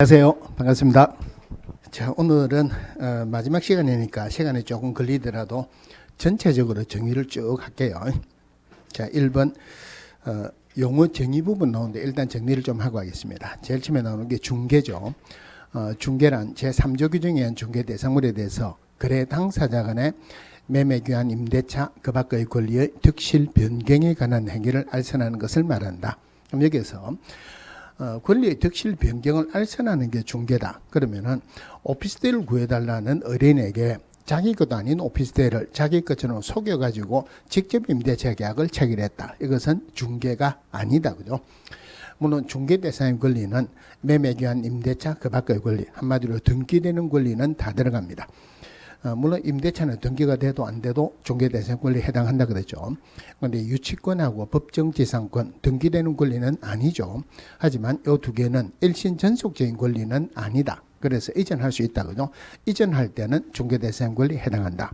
안녕하세요. 반갑습니다. 자, 오늘은 마지막 시간이니까 시간이 조금 걸리더라도 전체적으로 정의를 쭉 할게요. 자, 1번 용어 정의 부분 나오는데 일단 정리를 좀 하고 하겠습니다. 제일 처음에 나오는 게 중개죠. 중개란 제3조 규정에 의한 중개 대상물에 대해서 거래 당사자 간의 매매 교환 임대차 그 밖의 권리의 득실 변경에 관한 행위를 알선하는 것을 말한다. 그럼 여기서 권리의 득실 변경을 알선하는 게 중개다. 그러면은 오피스텔을 구해달라는 어린에게 자기 것도 아닌 오피스텔을 자기 것처럼 속여가지고 직접 임대차 계약을 체결했다. 이것은 중개가 아니다. 그죠? 물론 중개 대상의 권리는 매매 교환 임대차 그 밖의 권리, 한마디로 등기되는 권리는 다 들어갑니다. 물론 임대차는 등기가 돼도 안 돼도 중개 대상 권리에 해당한다 그랬죠. 그런데 유치권하고 법정지상권, 등기되는 권리는 아니죠. 하지만 이 두 개는 일신 전속적인 권리는 아니다. 그래서 이전할 수 있다 그죠. 이전할 때는 중개 대상 권리에 해당한다.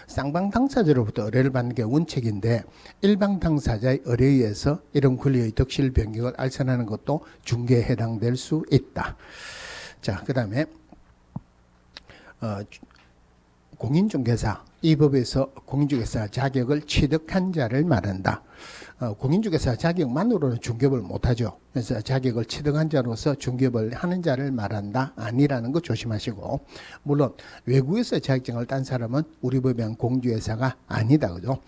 쌍방 당사자로부터 의뢰를 받는 게 원칙인데 일방 당사자의 의뢰에 의해서 이런 권리의 득실 변경을 알선하는 것도 중개에 해당될 수 있다. 자, 그 다음에 공인중개사, 이 법에서 공인중개사 자격을 취득한 자를 말한다. 공인중개사 자격만으로는 중개업을 못하죠. 그래서 자격을 취득한 자로서 중개업을 하는 자를 말한다. 아니라는 거 조심하시고, 물론 외국에서 자격증을 딴 사람은 우리 법에 의한 공인중개사가 아니다. 그죠?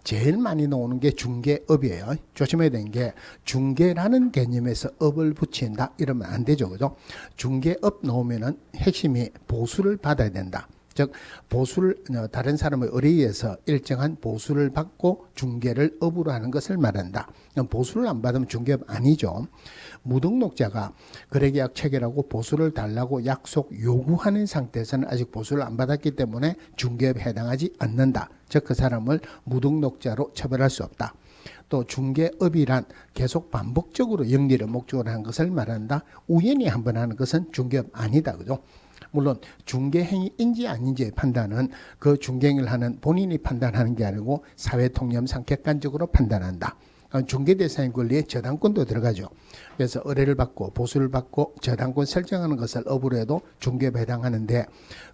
제일 많이 나오는 게 중개업이에요. 조심해야 되는 게 중개라는 개념에서 업을 붙인다 이러면 안 되죠. 그죠? 중개업 나오면은 핵심이 보수를 받아야 된다. 즉 보수를 다른 사람의 의뢰에 의해서 일정한 보수를 받고 중개를 업으로 하는 것을 말한다. 보수를 안 받으면 중개업 아니죠. 무등록자가 거래계약 체결하고 보수를 달라고 약속 요구하는 상태에서는 아직 보수를 안 받았기 때문에 중개업에 해당하지 않는다. 즉 그 사람을 무등록자로 처벌할 수 없다. 또 중개업이란 계속 반복적으로 영리를 목적으로 하는 것을 말한다. 우연히 한번 하는 것은 중개업 아니다. 그죠? 물론 중개행위인지 아닌지의 판단은 그 중개행위를 하는 본인이 판단하는 게 아니고 사회통념상 객관적으로 판단한다. 중개 대상의 권리에 저당권도 들어가죠. 그래서 의뢰를 받고 보수를 받고 저당권 설정하는 것을 업으로 해도 중개업에 해당하는데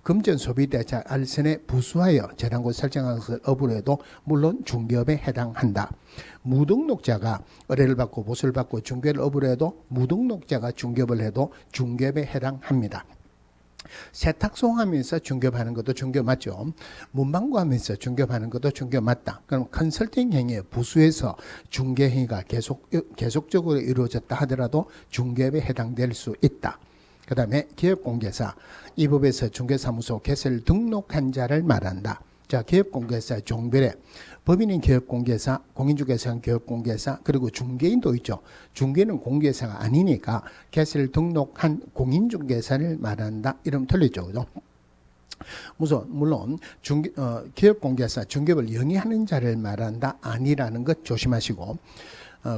금전 소비대차 알선에 부수하여 저당권 설정하는 것을 업으로 해도 물론 중개업에 해당한다. 무등록자가 의뢰를 받고 보수를 받고 중개를 업으로 해도 무등록자가 중개업을 해도 중개업에 해당합니다. 세탁소하면서 중개업하는 것도 중개업 맞죠. 문방구하면서 중개업하는 것도 중개업 맞다. 그럼 컨설팅 행위에 부수해서 중개 행위가 계속적으로 이루어졌다 하더라도 중개업에 해당될 수 있다. 그 다음에 기업공개사, 이 법에서 중개사무소 개설 등록한 자를 말한다. 자, 기업공개사의 종별에 법인인 기업공개사, 공인중개사는 기업공개사, 그리고 중개인도 있죠. 중개는 공개사가 아니니까 개설 등록한 공인중개사를 말한다. 이러면 틀리죠. 그죠? 물론 기업공개사, 중개업을 영위하는 자를 말한다. 아니라는 것 조심하시고,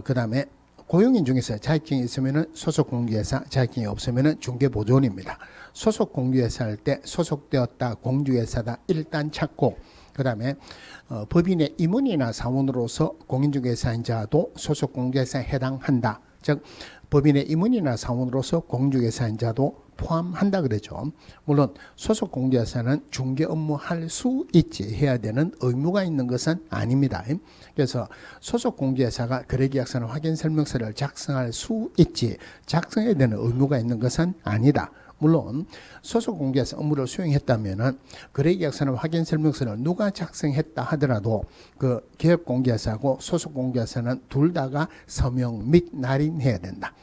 그 다음에 고용인 중에서 자격증이 있으면 소속 공개사, 자격증이 없으면 중개보조원입니다. 소속 공개사 할 때 소속되었다, 공주회사다 일단 찾고, 그 다음에 법인의 임원이나 사원으로서 공인중개사인 자도 소속 공개사에 해당한다. 즉 법인의 임원이나 사원으로서 공인중개사인 자도 포함한다 그랬죠. 물론 소속 공개사는 중개 업무 할 수 있지 해야 되는 의무가 있는 것은 아닙니다. 그래서 소속 공개사가 거래계약서나 확인설명서를 작성할 수 있지 작성해야 되는 의무가 있는 것은 아니다. 물론 소속 공개사 업무를 수행했다면은 거래계약서나 확인설명서를 누가 작성했다 하더라도 그 기업공개사하고 소속 공개사는 둘 다가 서명 및 날인해야 된다.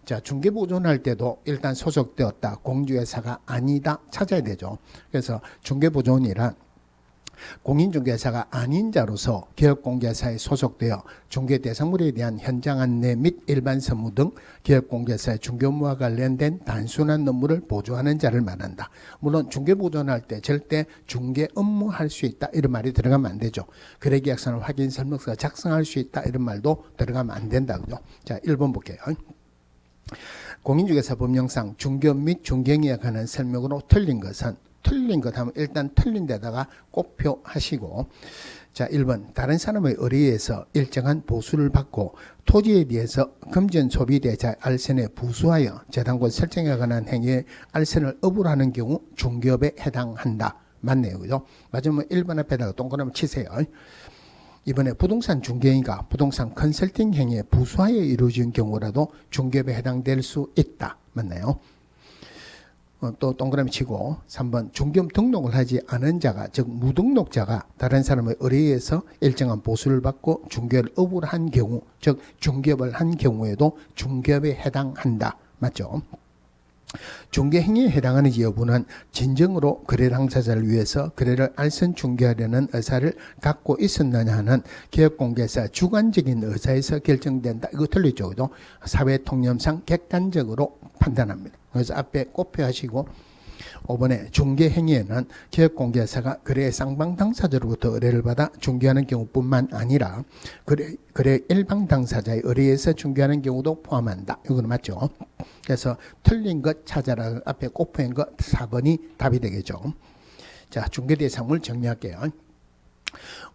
자, 중개보존할 때도 일단 소속되었다, 공주회사가 아니다 찾아야 되죠. 그래서 중개보존이란 공인중개사가 아닌 자로서 기업공개사에 소속되어 중개대상물에 대한 현장 안내 및 일반 서무 등 기업공개사의 중개업무와 관련된 단순한 업무를 보조하는 자를 말한다. 물론 중개보존할 때 절대 중개업무 할 수 있다 이런 말이 들어가면 안 되죠. 거래계약서는 확인설명서 작성할 수 있다 이런 말도 들어가면 안 된다. 그죠? 자, 1번 볼게요. 공인중개사 법령상 중개업 및 중개행위에 관한 설명으로 틀린 것 하면 일단 틀린 데다가 꼭 표하시고, 자, 1번 다른 사람의 의뢰에서 일정한 보수를 받고 토지에 대해서 금전 소비대자 알선에 부수하여 재단권 설정에 관한 행위에 알선을 의불하는 경우 중개업에 해당한다. 맞네요. 그죠? 맞으면 1번 앞에다가 동그라미 치세요. 이번에 부동산 중개인가 부동산 컨설팅 행위에 부수하여 이루어진 경우라도 중개업에 해당될 수 있다. 맞나요? 또 동그라미 치고 3번 중개업 등록을 하지 않은 자가 즉 무등록자가 다른 사람의 의뢰에서 일정한 보수를 받고 중개를 의불한 경우 즉 중개업을 한 경우에도 중개업에 해당한다. 맞죠? 중개 행위에 해당하는지 여부는 진정으로 거래 당사자를 위해서 거래를 알선 중개하려는 의사를 갖고 있었느냐 하는 개업공개사 주관적인 의사에서 결정된다. 이거 틀리죠. 그죠? 사회 통념상 객관적으로 판단합니다. 그래서 앞에 꼽혀하시고 5번에 중개 행위에는 개업공개사가 거래의 쌍방 당사자로부터 의뢰를 받아 중개하는 경우뿐만 아니라 거래 일방 당사자의 의뢰에서 중개하는 경우도 포함한다. 이거는 맞죠? 그래서 틀린 것 찾아라. 앞에 꼽힌 것 4번이 답이 되겠죠. 자, 중개대상물 정리할게요.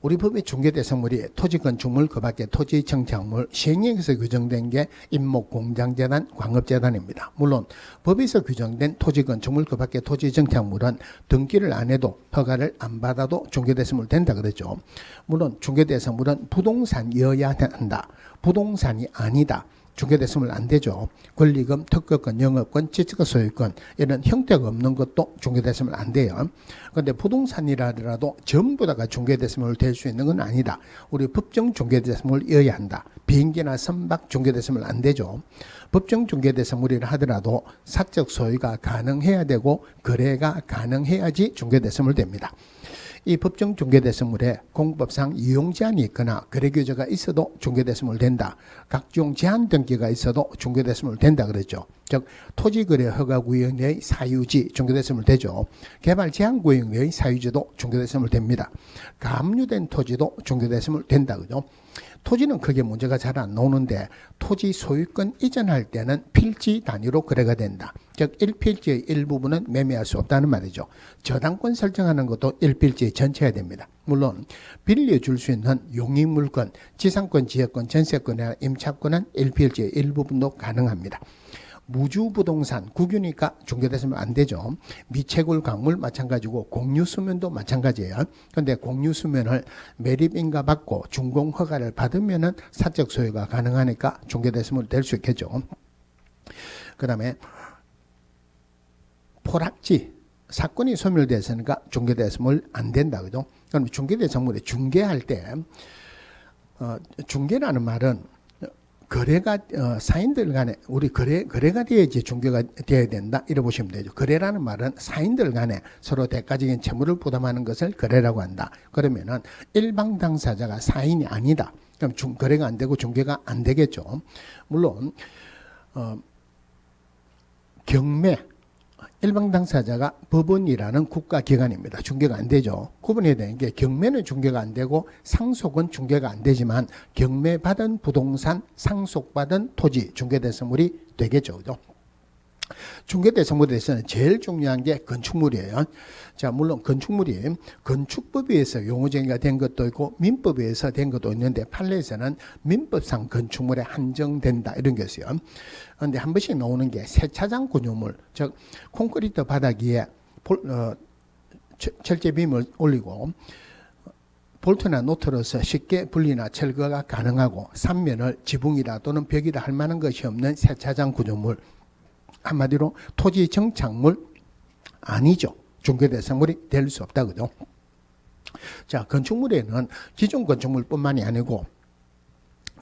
우리 법의 중개대상물이 토지 건축물 그 밖에 토지 정착물 시행령에서 규정된 게 임목 공장재단 광업재단입니다. 물론 법에서 규정된 토지 건축물 그 밖에 토지 정착물은 등기를 안 해도 허가를 안 받아도 중개대상물 된다 그랬죠. 물론 중개대상물은 부동산이어야 한다. 부동산이 아니다. 중개대상물 안 되죠. 권리금, 특허권, 영업권, 지적 소유권 이런 형태가 없는 것도 중개대상물 안 돼요. 그런데 부동산이라 하더라도 전부 다가 중개대상물 될 수 있는 건 아니다. 우리 법정 중개대상물이어야 한다. 비행기나 선박 중개대상물 안 되죠. 법정 중개대상물이라 하더라도 사적 소유가 가능해야 되고 거래가 가능해야지 중개대상물 됩니다. 이 법정 중개대상물에 공법상 이용 제한이 있거나 거래 규제가 있어도 중개대상물 된다. 각종 제한 등기가 있어도 중개대상물 된다 그랬죠. 즉 토지거래 허가구역의 사유지 중개대상물 되죠. 개발 제한구역의 사유지도 중개대상물 됩니다. 가압류된 토지도 중개대상물 된다 그죠. 토지는 크게 문제가 잘 안 나오는데 토지 소유권 이전할 때는 필지 단위로 거래가 된다. 즉 1필지의 일부분은 매매할 수 없다는 말이죠. 저당권 설정하는 것도 1필지 전체해야 됩니다. 물론 빌려줄 수 있는 용익물권, 지상권, 지역권, 전세권이나 임차권은 1필지의 일부분도 가능합니다. 무주부동산, 국유니까 중개대상물 안 되죠. 미채굴 강물 마찬가지고 공유수면도 마찬가지예요. 그런데 공유수면을 매립인가 받고 준공허가를 받으면은 사적 소유가 가능하니까 중개대상물 될 수 있겠죠. 그 다음에 포락지, 사건이 소멸됐으니까 중개대상물 안 된다. 그죠? 그럼 중개대상물에 중개할 때 중개라는 말은 거래가 사인들 간에 우리 거래가 돼야지 중개가 돼야 된다 이래 보시면 되죠. 거래라는 말은 사인들 간에 서로 대가적인 채무를 부담하는 것을 거래라고 한다. 그러면은 일방 당사자가 사인이 아니다. 그럼 거래가 안 되고 중개가 안 되겠죠. 물론 경매 일방 당사자가 법원이라는 국가기관입니다. 중개가 안 되죠. 구분해야 되는 게 경매는 중개가 안 되고 상속은 중개가 안 되지만 경매받은 부동산, 상속받은 토지 중개대상물이 되겠죠. 그죠? 중개대상물에서는 제일 중요한 게 건축물이에요. 자, 물론 건축물이 건축법에 의해서 용어정의가 된 것도 있고 민법에 의해서 된 것도 있는데 판례에서는 민법상 건축물에 한정된다 이런 게 있어요. 그런데 한 번씩 나오는 게 세차장 구조물, 즉 콘크리트 바닥 위에 철제빔을 올리고 볼트나 노트로서 쉽게 분리나 철거가 가능하고 삼면을 지붕이라 또는 벽이라 할 만한 것이 없는 세차장 구조물, 한마디로 토지 정착물 아니죠. 중개대상물이 될 수 없다 그죠. 자, 건축물에는 기존 건축물뿐만이 아니고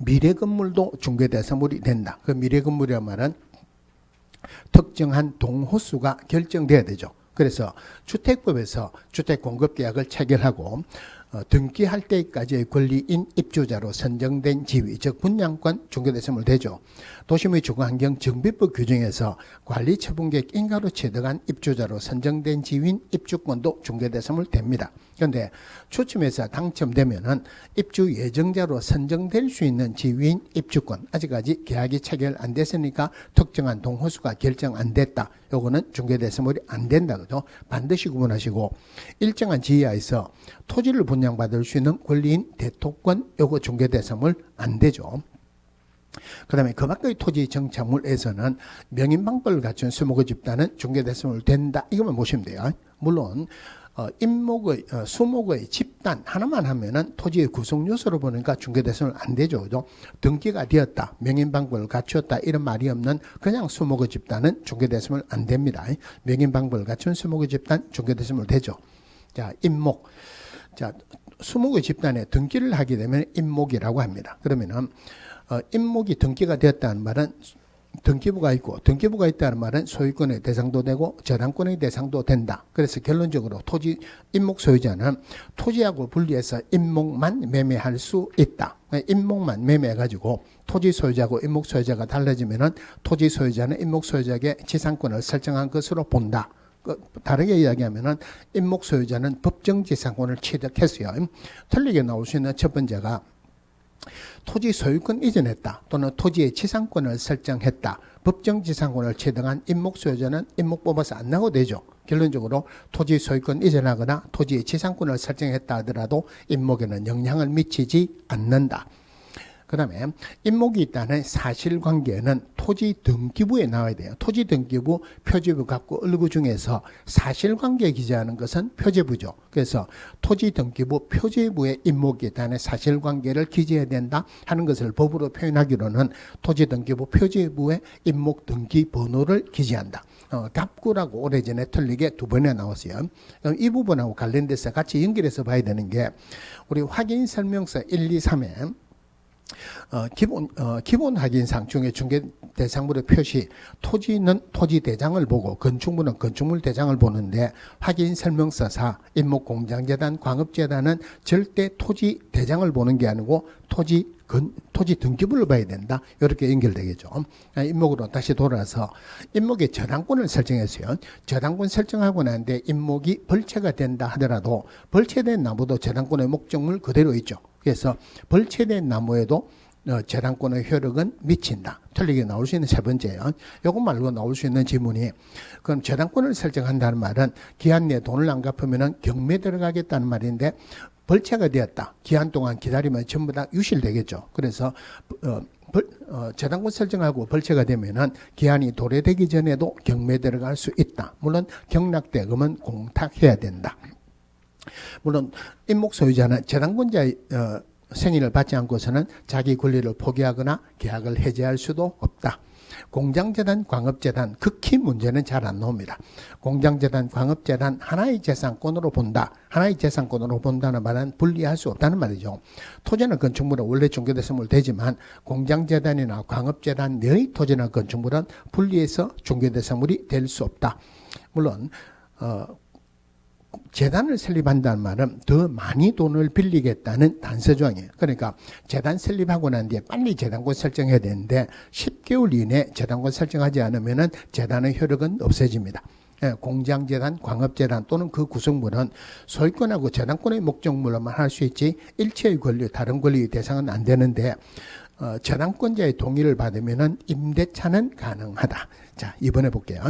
미래 건물도 중개대상물이 된다. 그 미래 건물이란 말은 특정한 동호수가 결정돼야 되죠. 그래서 주택법에서 주택공급계약을 체결하고 등기할 때까지의 권리인 입주자로 선정된 지위, 즉 분양권 중개대상물 되죠. 도심의 주거환경 정비법 규정에서 관리처분계획 인가로 취득한 입주자로 선정된 지위인 입주권도 중개대상물 됩니다. 그런데 추첨해서 당첨되면은 입주 예정자로 선정될 수 있는 지위인 입주권, 아직까지 계약이 체결 안 됐으니까 특정한 동호수가 결정 안 됐다. 요거는 중개대상물이 안 된다. 그죠? 반드시 구분하시고 일정한 지하에서 토지를 분양받을 수 있는 권리인 대토권 요거 중개대상물 안 되죠. 그 다음에 그 밖의 토지 정착물에서는 명인방법을 갖춘 수목의 집단은 중개대상물 된다. 이것만 보시면 돼요. 물론 수목의 집단 하나만 하면은 토지의 구성 요소로 보니까 중개대상물 안 되죠. 그죠? 등기가 되었다, 명인방법을 갖추었다 이런 말이 없는 그냥 수목의 집단은 중개대상물 안 됩니다. 명인방법을 갖춘 수목의 집단 중개대상물 되죠. 자, 임목. 자, 수목의 집단에 등기를 하게 되면 임목이라고 합니다. 그러면은 임목이 등기가 되었다는 말은 등기부가 있고, 등기부가 있다는 말은 소유권의 대상도 되고 저당권의 대상도 된다. 그래서 결론적으로 임목 소유자는 토지하고 분리해서 임목만 매매할 수 있다. 임목만 매매해가지고 토지 소유자하고 임목 소유자가 달라지면은 토지 소유자는 임목 소유자에게 지상권을 설정한 것으로 본다. 다르게 이야기하면은 임목 소유자는 법정 지상권을 취득했어요. 틀리게 나올 수 있는 첫 번째가 토지 소유권 이전했다 또는 토지의 지상권을 설정했다. 법정 지상권을 취득한 임목 소유자는 임목 뽑아서 안 나고 되죠. 결론적으로 토지 소유권 이전하거나 토지의 지상권을 설정했다 하더라도 임목에는 영향을 미치지 않는다. 그 다음에 임목이 있다는 사실관계는 토지 등기부에 나와야 돼요. 토지 등기부, 표지부 갖고 을구 중에서 사실관계 기재하는 것은 표지부죠. 그래서 토지 등기부, 표지부에 임목이 있다는 사실관계를 기재해야 된다 하는 것을 법으로 표현하기로는 토지 등기부, 표지부에 임목 등기 번호를 기재한다. 답구라고 오래전에 틀리게 2번에 나왔어요. 이 부분하고 관련돼서 같이 연결해서 봐야 되는 게 우리 확인 설명서 1, 2, 3에 기본 확인상 중에 중개 대상물의 표시, 토지는 토지 대장을 보고 건축물은 건축물 대장을 보는데 확인 설명서 4, 임목 공장재단, 광업재단은 절대 토지 대장을 보는 게 아니고 토지 등기부를 봐야 된다. 이렇게 연결되겠죠. 임목으로 다시 돌아서 임목의 저당권을 설정했어요. 저당권 설정하고 난데 임목이 벌채가 된다 하더라도 벌채된 나무도 저당권의 목적물 그대로 있죠. 그래서 벌채된 나무에도 저당권의 효력은 미친다. 틀리게 나올 수 있는 세 번째요. 이것 말고 나올 수 있는 지문이 그럼 저당권을 설정한다는 말은 기한 내에 돈을 안 갚으면 경매 들어가겠다는 말인데 벌채가 되었다. 기한 동안 기다리면 전부 다 유실되겠죠. 그래서 저당권 설정하고 벌채가 되면은 기한이 도래되기 전에도 경매 들어갈 수 있다. 물론 경락대금은 공탁해야 된다. 물론 임목 소유자는 저당권자의 승인을 받지 않고서는 자기 권리를 포기하거나 계약을 해지할 수도 없다. 공장재단, 광업재단 극히 문제는 잘 안 나옵니다. 공장재단, 광업재단 하나의 재산권으로 본다. 하나의 재산권으로 본다는 말은 분리할 수 없다는 말이죠. 토지나 건축물은 원래 중개대상물 되지만 공장재단이나 광업재단 내의 토지나 건축물은 분리해서 중개대상물이 될 수 없다. 물론 재단을 설립한다는 말은 더 많이 돈을 빌리겠다는 단서조항이에요. 그러니까 재단 설립하고 난 뒤에 빨리 재단권 설정해야 되는데 10개월 이내에 재단권 설정하지 않으면 재단의 효력은 없어집니다. 공장재단, 광업재단 또는 그 구성물은 소유권하고 재단권의 목적물로만 할 수 있지 일체의 권리, 다른 권리의 대상은 안 되는데 재단권자의 동의를 받으면 임대차는 가능하다. 자, 이번에 볼게요.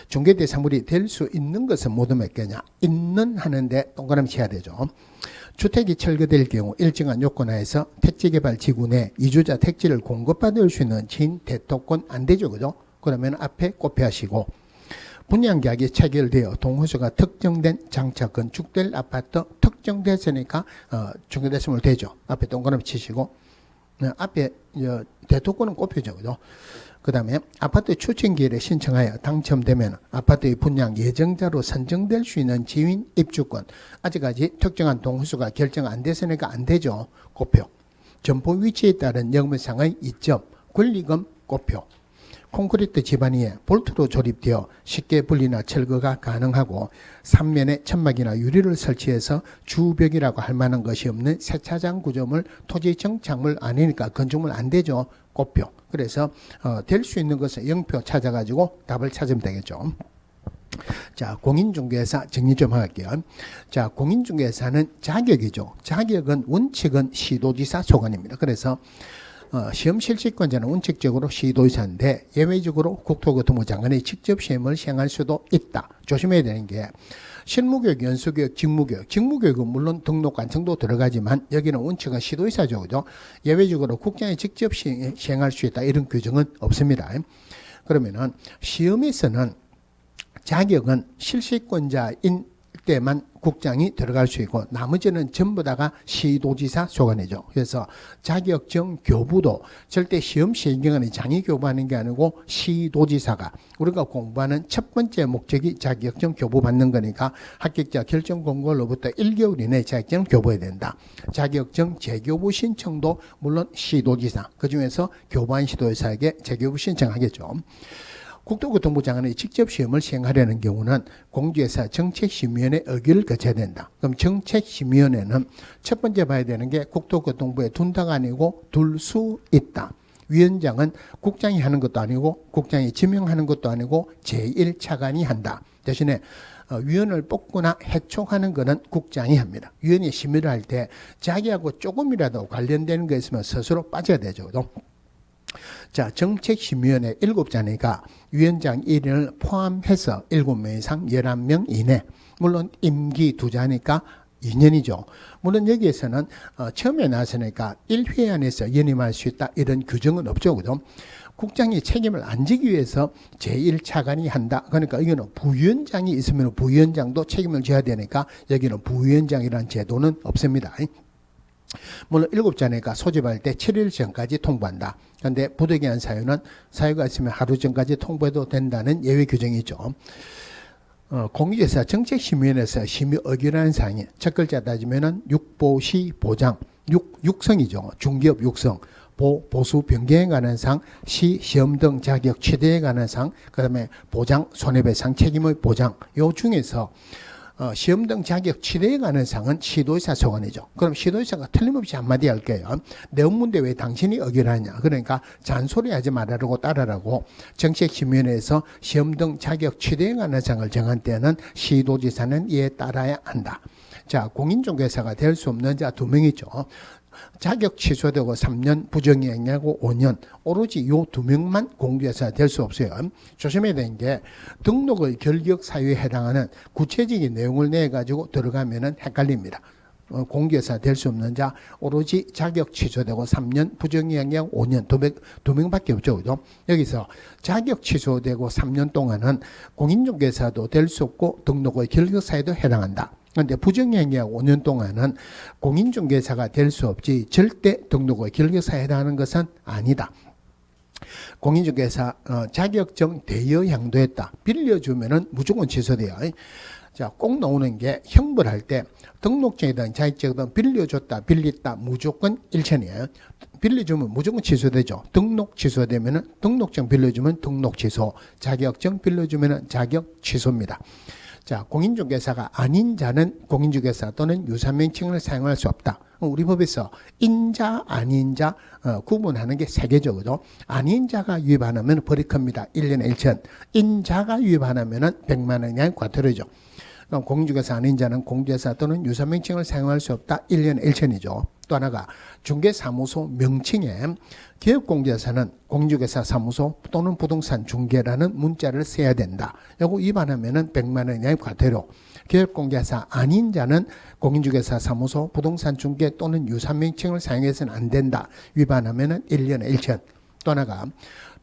중개대상물이 될 수 있는 것은 모두 몇 개냐? 있는 하는데 동그라미 쳐야 되죠. 주택이 철거될 경우 일정한 요건 하에서 택지개발지구 내 이주자 택지를 공급받을 수 있는 지인 대토권 안 되죠. 그죠? 그러면 앞에 곱해하시고 분양계약이 체결되어 동호수가 특정된 장차 건축될 아파트 특정됐으니까 중개대상물 되죠. 앞에 동그라미 치시고 앞에 대토권은 꼽혀죠. 그죠? 그 다음에 아파트 추천기일에 신청하여 당첨되면 아파트의 분양 예정자로 선정될 수 있는 지인 입주권. 아직까지 특정한 동호수가 결정 안 됐으니까 안 되죠. 곱표. 점포 위치에 따른 영업상의 이점, 권리금 곱표. 콘크리트 집안 위에 볼트로 조립되어 쉽게 분리나 철거가 가능하고 3면에 천막이나 유리를 설치해서 주벽이라고 할 만한 것이 없는 세차장 구조물, 토지 정착물 아니니까 건축물 안 되죠. 곱표. 그래서 될 수 있는 것은 0표 찾아가지고 답을 찾으면 되겠죠. 자, 공인중개사 정리 좀 할게요. 자, 공인중개사는 자격이죠. 자격은 원칙은 시도지사 소관입니다. 그래서 시험 실시권자는 원칙적으로 시도의사인데 예외적으로 국토교통부 장관이 직접 시험을 시행할 수도 있다. 조심해야 되는 게 실무교육, 연수교육, 직무교육은 물론 등록 관청도 들어가지만 여기는 원칙은 시도의사죠. 그죠? 예외적으로 국장이 직접 시행할 수 있다. 이런 규정은 없습니다. 그러면은 시험에서는 자격은 실시권자인 때만 국장이 들어갈 수 있고 나머지는 전부 다가 시도지사 소관이죠. 그래서 자격증 교부도 절대 시험 시행기관이 장이 교부하는 게 아니고 시도지사가 우리가 공부하는 첫 번째 목적이 자격증 교부 받는 거니까 합격자 결정 공고로부터 1개월 이내에 자격증을 교부해야 된다. 자격증 재교부 신청도 물론 시도지사 그중에서 교부한 시도지사에게 재교부 신청하겠죠. 국토교통부 장관이 직접 시험을 시행하려는 경우는 공주에서 정책심의위원회 의결을 거쳐야 된다. 그럼 정책심의위원회는 첫 번째 봐야 되는 게 국토교통부에 둔다가 아니고 둘 수 있다. 위원장은 국장이 하는 것도 아니고 국장이 지명하는 것도 아니고 제1차관이 한다. 대신에 위원을 뽑거나 해촉하는 것은 국장이 합니다. 위원이 심의를 할 때 자기하고 조금이라도 관련되는 게 있으면 스스로 빠져야 되죠. 자, 정책심의위원회 7자니까 위원장 1인을 포함해서 7명 이상 11명 이내. 물론 임기 2자니까 2년이죠. 물론 여기에서는 처음에 나서니까 1회 안에서 연임할 수 있다. 이런 규정은 없죠. 그죠? 국장이 책임을 안 지기 위해서 제1차관이 한다. 그러니까 여기는 부위원장이 있으면 부위원장도 책임을 져야 되니까 여기는 부위원장이라는 제도는 없습니다. 물론 7자니까 소집할 때 7일 전까지 통보한다. 그런데 부득이한 사유는 사유가 있으면 하루 전까지 통보해도 된다는 예외 규정이 있죠. 공유재사 정책심의위원회에서 심의 의결하는 사항이 첫 글자 따지면은 육보시 보장, 육성이죠. 중기업 육성, 보수 변경에 관한 사항, 시험 등 자격 취대에 관한 사항, 그 다음에 보장, 손해배상 책임의 보장, 요 중에서 시험 등 자격 취대에 관한 사항은 시도의사 소관이죠. 그럼 시도의사가 틀림없이 한마디 할게요. 내 업무인데 왜 당신이 의결하냐. 그러니까 잔소리하지 말라고 따르라고 정책심의위원회에서 시험 등 자격 취대에 관한 사항을 정한 때는 시도지사는 이에 따라야 한다. 자, 공인중개사가 될 수 없는 자 2명이죠. 자격 취소되고 3년, 부정이행하고 5년, 오로지 이 2명만 공주회사 될 수 없어요. 조심해야 되는 게 등록의 결격 사유에 해당하는 구체적인 내용을 내가지고 들어가면은 헷갈립니다. 공개사 될 수 없는 자 오로지 자격 취소되고 3년 부정이행량 5년 2명밖에 없죠. 그죠? 여기서 자격 취소되고 3년 동안은 공인중개사도 될 수 없고 등록의 결격사유도 해당한다. 그런데 부정행위하고 5년 동안은 공인중개사가 될 수 없지 절대 등록의 결격사에 해당하는 것은 아니다. 공인중개사 자격증 대여 양도했다. 빌려주면은 무조건 취소돼요. 자, 꼭 나오는 게 형벌할 때 등록증이든 자격증이든 빌려줬다, 빌렸다 무조건 일천이에요. 빌려주면 무조건 취소되죠. 등록 취소되면은 등록증 빌려주면 등록 취소, 자격증 빌려주면은 자격 취소입니다. 자, 공인중개사가 아닌 자는 공인중개사 또는 유사명칭을 사용할 수 없다. 우리 법에서 인자, 아닌 자 구분하는 게 3개죠. 그죠? 아닌 자가 위반하면 벌이 큽니다. 1년에 1천. 인자가 위반하면 100만 원 이하의 과태료죠. 그럼 공인중개사 아닌 자는 공인중개사 또는 유사명칭을 사용할 수 없다. 1년에 1천이죠. 또 하나가 중개사무소 명칭에 기업공개사는 공인중개사 사무소 또는 부동산 중개라는 문자를 써야 된다. 이거 위반하면은 100만 원 이하의 과태료. 기업공개사 아닌 자는 공인중개사 사무소, 부동산 중개 또는 유사명칭을 사용해서는 안 된다. 위반하면은 1년에 1천. 또 하나가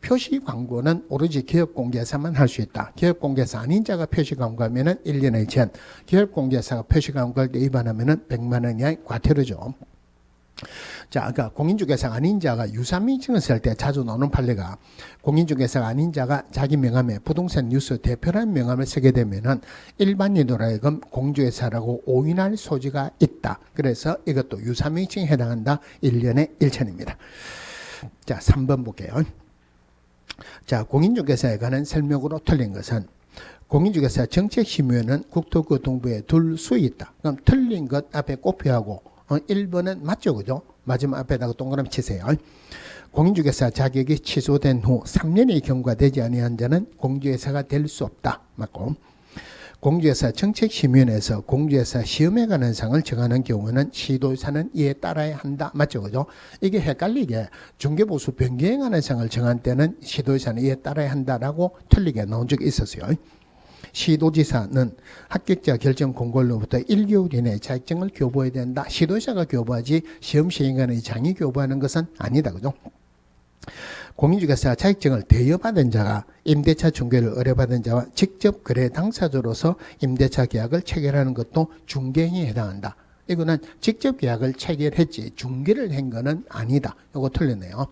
표시 광고는 오로지 기업공개사만 할 수 있다. 기업공개사 아닌 자가 표시 광고하면은 1년에 1천. 기업공개사가 표시 광고할 때 위반하면은 100만 원 이하의 과태료죠. 자, 아까 공인중개사가 아닌 자가 유사명칭을 쓸 때 자주 나오는 판례가 공인중개사가 아닌 자가 자기 명함에 부동산 뉴스 대표라는 명함을 쓰게 되면은 일반인으로 하여금 공인중개사라고 오인할 소지가 있다. 그래서 이것도 유사명칭에 해당한다. 1년에 1천입니다. 자, 3번 볼게요. 자, 공인중개사에 관한 설명으로 틀린 것은 공인중개사 정책심의위원회는 국토교통부에 둘 수 있다. 그럼 틀린 것 앞에 꼽혀하고 1번은 맞죠. 그죠? 마지막 앞에다가 동그라미 치세요. 공인중개사 자격이 취소된 후 3년이 경과되지 아니한 자는 공인중개사가 될 수 없다. 맞고. 공주회사 정책심의원에서 공주회사 시험에 관한 사항을 정하는 경우는 시도사는 이에 따라야 한다. 맞죠? 그죠? 이게 헷갈리게 중개보수 변경에 관한 사항을 정한 때는 시도사는 이에 따라야 한다라고 틀리게 나온 적이 있었어요. 시도지사는 합격자 결정 공고로부터 1개월 이내에 자격증을 교부해야 된다. 시도지사가 교부하지 시험시행관의 장이 교부하는 것은 아니다. 그죠? 공인중개사 자격증을 대여받은 자가 임대차 중개를 의뢰받은 자와 직접 거래 당사자로서 임대차 계약을 체결하는 것도 중개행위에 해당한다. 이거는 직접 계약을 체결했지 중개를 한 거는 아니다. 이거 틀렸네요.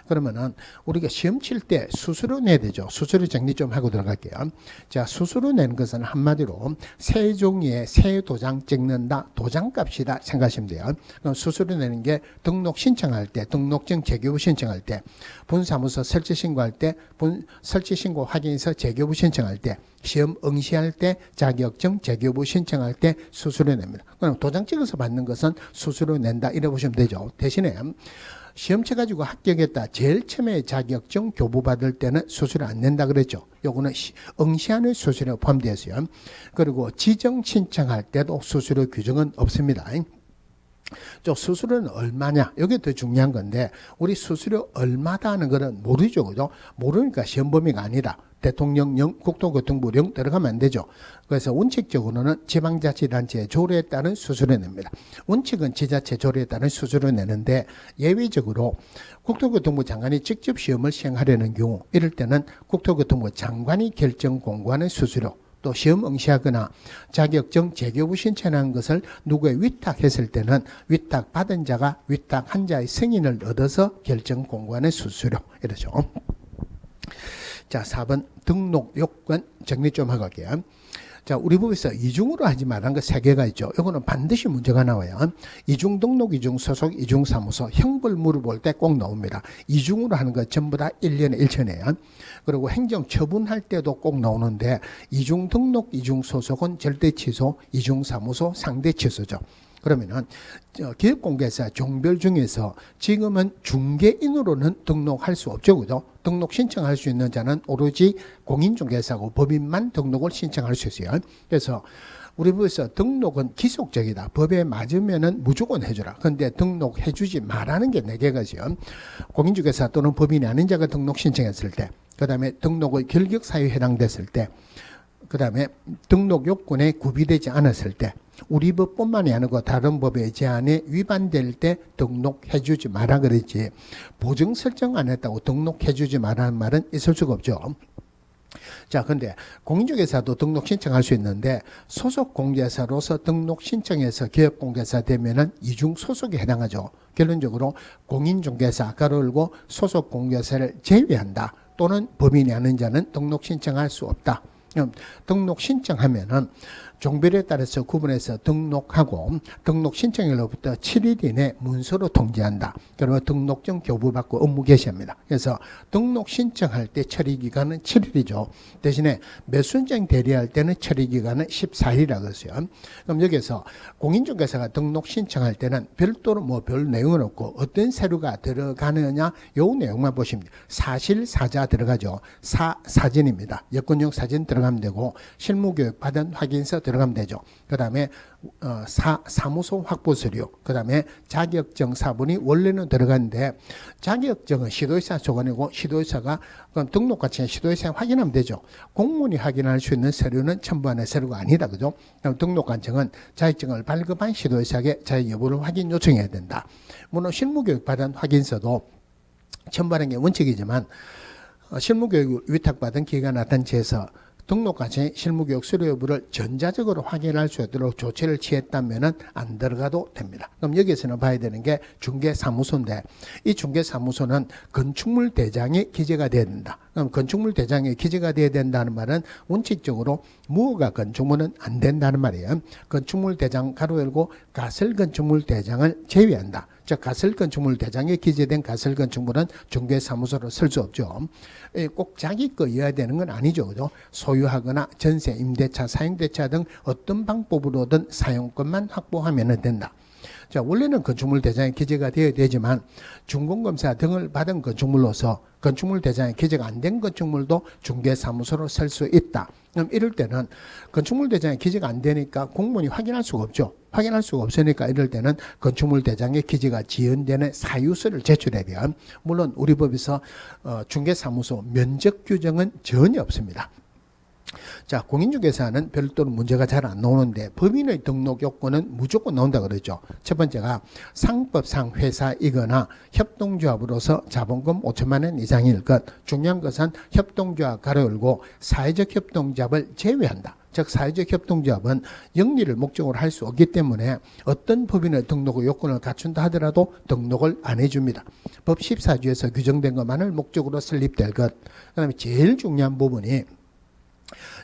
그러면은 우리가 시험 칠 때 수수료 내야 되죠. 수수료 정리 좀 하고 들어갈게요. 자, 수수료 내는 것은 한마디로 세 종이에 세 도장 찍는다. 도장값이다 생각하시면 돼요. 그럼 수수료 내는 게 등록 신청할 때, 등록증 재교부 신청할 때, 분사무소 설치 신고할 때, 설치 신고 확인서 재교부 신청할 때, 시험 응시할 때, 자격증 재교부 신청할 때 수수료 냅니다. 그럼 도장 찍어서 받는 것은 수수료 낸다. 이래 보시면 되죠. 대신에 시험 쳐가지고 합격했다. 제일 처음에 자격증 교부 받을 때는 수수료 안 낸다 그랬죠. 요거는 응시하는 수수료 포함되어 있어요. 그리고 지정 신청할 때도 수수료 규정은 없습니다. 저 수수료는 얼마냐? 이게 더 중요한 건데 우리 수수료 얼마다 하는 거는 모르죠. 그죠? 모르니까 시험 범위가 아니다. 대통령령, 국토교통부령 들어가면 안 되죠. 그래서 원칙적으로는 지방자치단체의 조례에 따른 수수료 냅니다. 원칙은 지자체 조례에 따른 수수료 내는데 예외적으로 국토교통부 장관이 직접 시험을 시행하려는 경우 이럴 때는 국토교통부 장관이 결정 공고하는 수수료 또 시험 응시하거나 자격증 재교부 신청한 것을 누구에 위탁했을 때는 위탁받은 자가 위탁한 자의 승인을 얻어서 결정 공고하는 수수료 이러죠. 자, 4번 등록 요건 정리 좀 하고 갈게요. 자, 우리 법에서 이중으로 하지 말한 거 3개가 있죠. 이거는 반드시 문제가 나와요. 이중 등록, 이중 소속, 이중 사무소 형벌 물어볼 때 꼭 나옵니다. 이중으로 하는 거 전부 다 1년에 1천이에요. 그리고 행정 처분할 때도 꼭 나오는데 이중 등록, 이중 소속은 절대 취소, 이중 사무소 상대 취소죠. 그러면은 기업공개사 종별 중에서 지금은 중개인으로는 등록할 수 없죠. 그죠? 등록 신청할 수 있는 자는 오로지 공인중개사고 법인만 등록을 신청할 수 있어요. 그래서 우리 법에서 등록은 기속적이다. 법에 맞으면은 무조건 해주라. 그런데 등록해주지 말라는 게 4개가 있어요. 공인중개사 또는 법인이 아닌 자가 등록 신청했을 때, 그 다음에 등록의 결격사유에 해당됐을 때, 그 다음에 등록 요건에 구비되지 않았을 때, 우리 법뿐만이 아니고 다른 법의 제한에 위반될 때 등록해주지 마라 그랬지 보증 설정 안 했다고 등록해주지 마라는 말은 있을 수가 없죠. 자, 근데 공인중개사도 등록 신청할 수 있는데 소속 공개사로서 등록 신청해서 기업공개사 되면은 이중 소속에 해당하죠. 결론적으로 공인중개사 가로 열고 소속 공개사를 제외한다. 또는 법인이 아닌 자는 등록 신청할 수 없다. 등록 신청하면은 종별에 따라서 구분해서 등록하고 등록 신청일로부터 7일 이내 문서로 통지한다. 그리고 등록증 교부받고 업무 개시합니다. 그래서 등록 신청할 때 처리 기간은 7일이죠. 대신에 매수인증 대리할 때는 처리 기간은 14일이라고 했어요. 그럼 여기서 공인중개사가 등록 신청할 때는 별도로 뭐 별 내용은 없고 어떤 서류가 들어가느냐 요 내용만 보시면 돼요. 사실 사자 들어가죠. 사진입니다. 여권용 사진 들어가면 되고 실무교육 받은 확인서 들어가면 되죠. 그 다음에 사무소 확보 서류, 그 다음에 자격증 사본이 원래는 들어가는데 자격증은 시도지사 조건이고 시도지사가 등록 가치는 시도지사에 확인하면 되죠. 공무원이 확인할 수 있는 서류는 첨부하는 서류가 아니다. 그죠? 그럼 등록 관청은 자격증을 발급한 시도지사에게 자격 여부를 확인 요청해야 된다. 물론 실무교육 받은 확인서도 첨부하는 게 원칙이지만 실무교육 위탁받은 기회가 나타난지에서 등록관청이 실무교육 수료 여부를 전자적으로 확인할 수 있도록 조치를 취했다면 안 들어가도 됩니다. 그럼 여기서는 봐야 되는 게 중개사무소인데 이 중개사무소는 건축물 대장에 기재가 돼야 된다. 그럼 건축물 대장에 기재가 돼야 된다는 말은 원칙적으로 무허가 건축물은 안 된다는 말이에요. 건축물 대장 가로 열고 가설 건축물 대장을 제외한다. 즉 가설 건축물 대장에 기재된 가설 건축물은 중개사무소로 쓸 수 없죠. 꼭 자기 거여야 되는 건 아니죠. 그죠? 소유하거나 전세, 임대차, 사용대차 등 어떤 방법으로든 사용권만 확보하면 된다. 자, 원래는 건축물 대장에 기재가 되어야 되지만 준공검사 등을 받은 건축물로서 건축물 대장에 기재가 안 된 건축물도 중개사무소로 쓸 수 있다. 그럼 이럴 때는 건축물 대장에 기재가 안 되니까 공무원이 확인할 수가 없죠. 확인할 수가 없으니까 이럴 때는 건축물 대장에 기재가 지연되는 사유서를 제출하면 물론 우리 법에서 중개사무소 면적 규정은 전혀 없습니다. 자, 공인중개사는 별도로 문제가 잘 안 나오는데 법인의 등록 요건은 무조건 나온다 그러죠. 첫 번째가 상법상 회사이거나 협동조합으로서 자본금 5천만 원 이상일 것. 중요한 것은 협동조합 가로 열고 사회적 협동조합을 제외한다. 즉 사회적 협동조합은 영리를 목적으로 할 수 없기 때문에 어떤 법인의 등록 요건을 갖춘다 하더라도 등록을 안 해줍니다. 법 14조에서 규정된 것만을 목적으로 설립될 것. 그 다음에 제일 중요한 부분이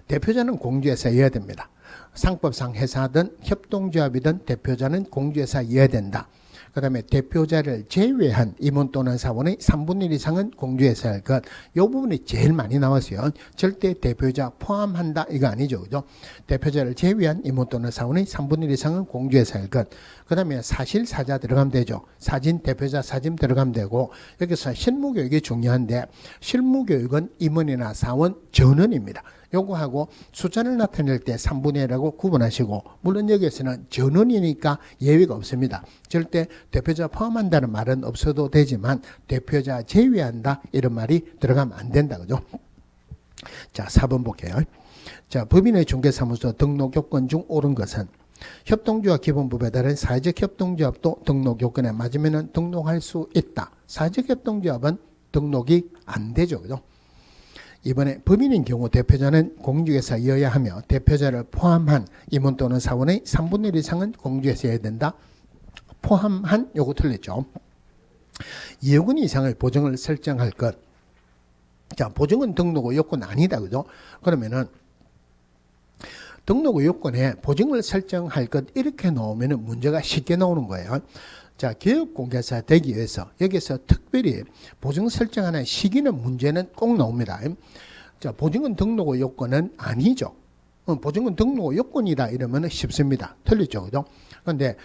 대표자는 공주회사여야 됩니다. 상법상 회사든 협동조합이든 대표자는 공주회사여야 된다. 그 다음에 대표자를 제외한 임원 또는 사원의 3분의 1 이상은 공주회사일 것. 이 부분이 제일 많이 나왔어요. 절대 대표자 포함한다 이거 아니죠. 그죠? 대표자를 제외한 임원 또는 사원의 3분의 1 이상은 공주회사일 것. 그 다음에 사실사자 들어가면 되죠. 사진, 대표자 사진 들어가면 되고 여기서 실무교육이 중요한데 실무교육은 임원이나 사원 전원입니다. 요거하고 숫자를 나타낼 때 3분의 1하고 구분하시고 물론 여기에서는 전원이니까 예외가 없습니다. 절대 대표자 포함한다는 말은 없어도 되지만 대표자 제외한다 이런 말이 들어가면 안 된다. 그죠? 자, 4번 볼게요. 자, 법인의 중개사무소 등록 요건 중 옳은 것은 협동조합 기본법에 따른 사회적 협동조합도 등록 요건에 맞으면 등록할 수 있다. 사회적 협동조합은 등록이 안 되죠. 그죠? 이번에 법인인 경우 대표자는 공주회사여야 하며 대표자를 포함한 임원 또는 사원의 3분의 1 이상은 공주회사여야 된다. 포함한 요거 틀렸죠. 2억 원 이상의 보증을 설정할 것. 자, 보증은 등록 요건 아니다. 그죠? 그러면은 등록 요건에 보증을 설정할 것 이렇게 나오면 문제가 쉽게 나오는 거예요. 자, 개업공개사 되기 위해서 여기서 특별히 보증 설정하는 시기는 문제는 꼭 나옵니다. 자, 보증은 등록 요건은 아니죠. 보증은 등록 요건이다 이러면 쉽습니다. 틀리죠. 그죠? 그런데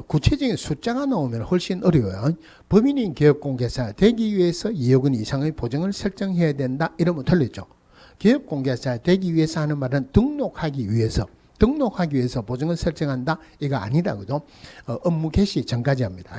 구체적인 숫자가 나오면 훨씬 어려워요. 법인인 개업공개사 되기 위해서 2억 원 이상의 보증을 설정해야 된다 이러면 틀리죠. 개업공개사 되기 위해서 하는 말은 등록하기 위해서 보증을 설정한다 이거 아니다. 그죠? 업무 개시 전까지 합니다.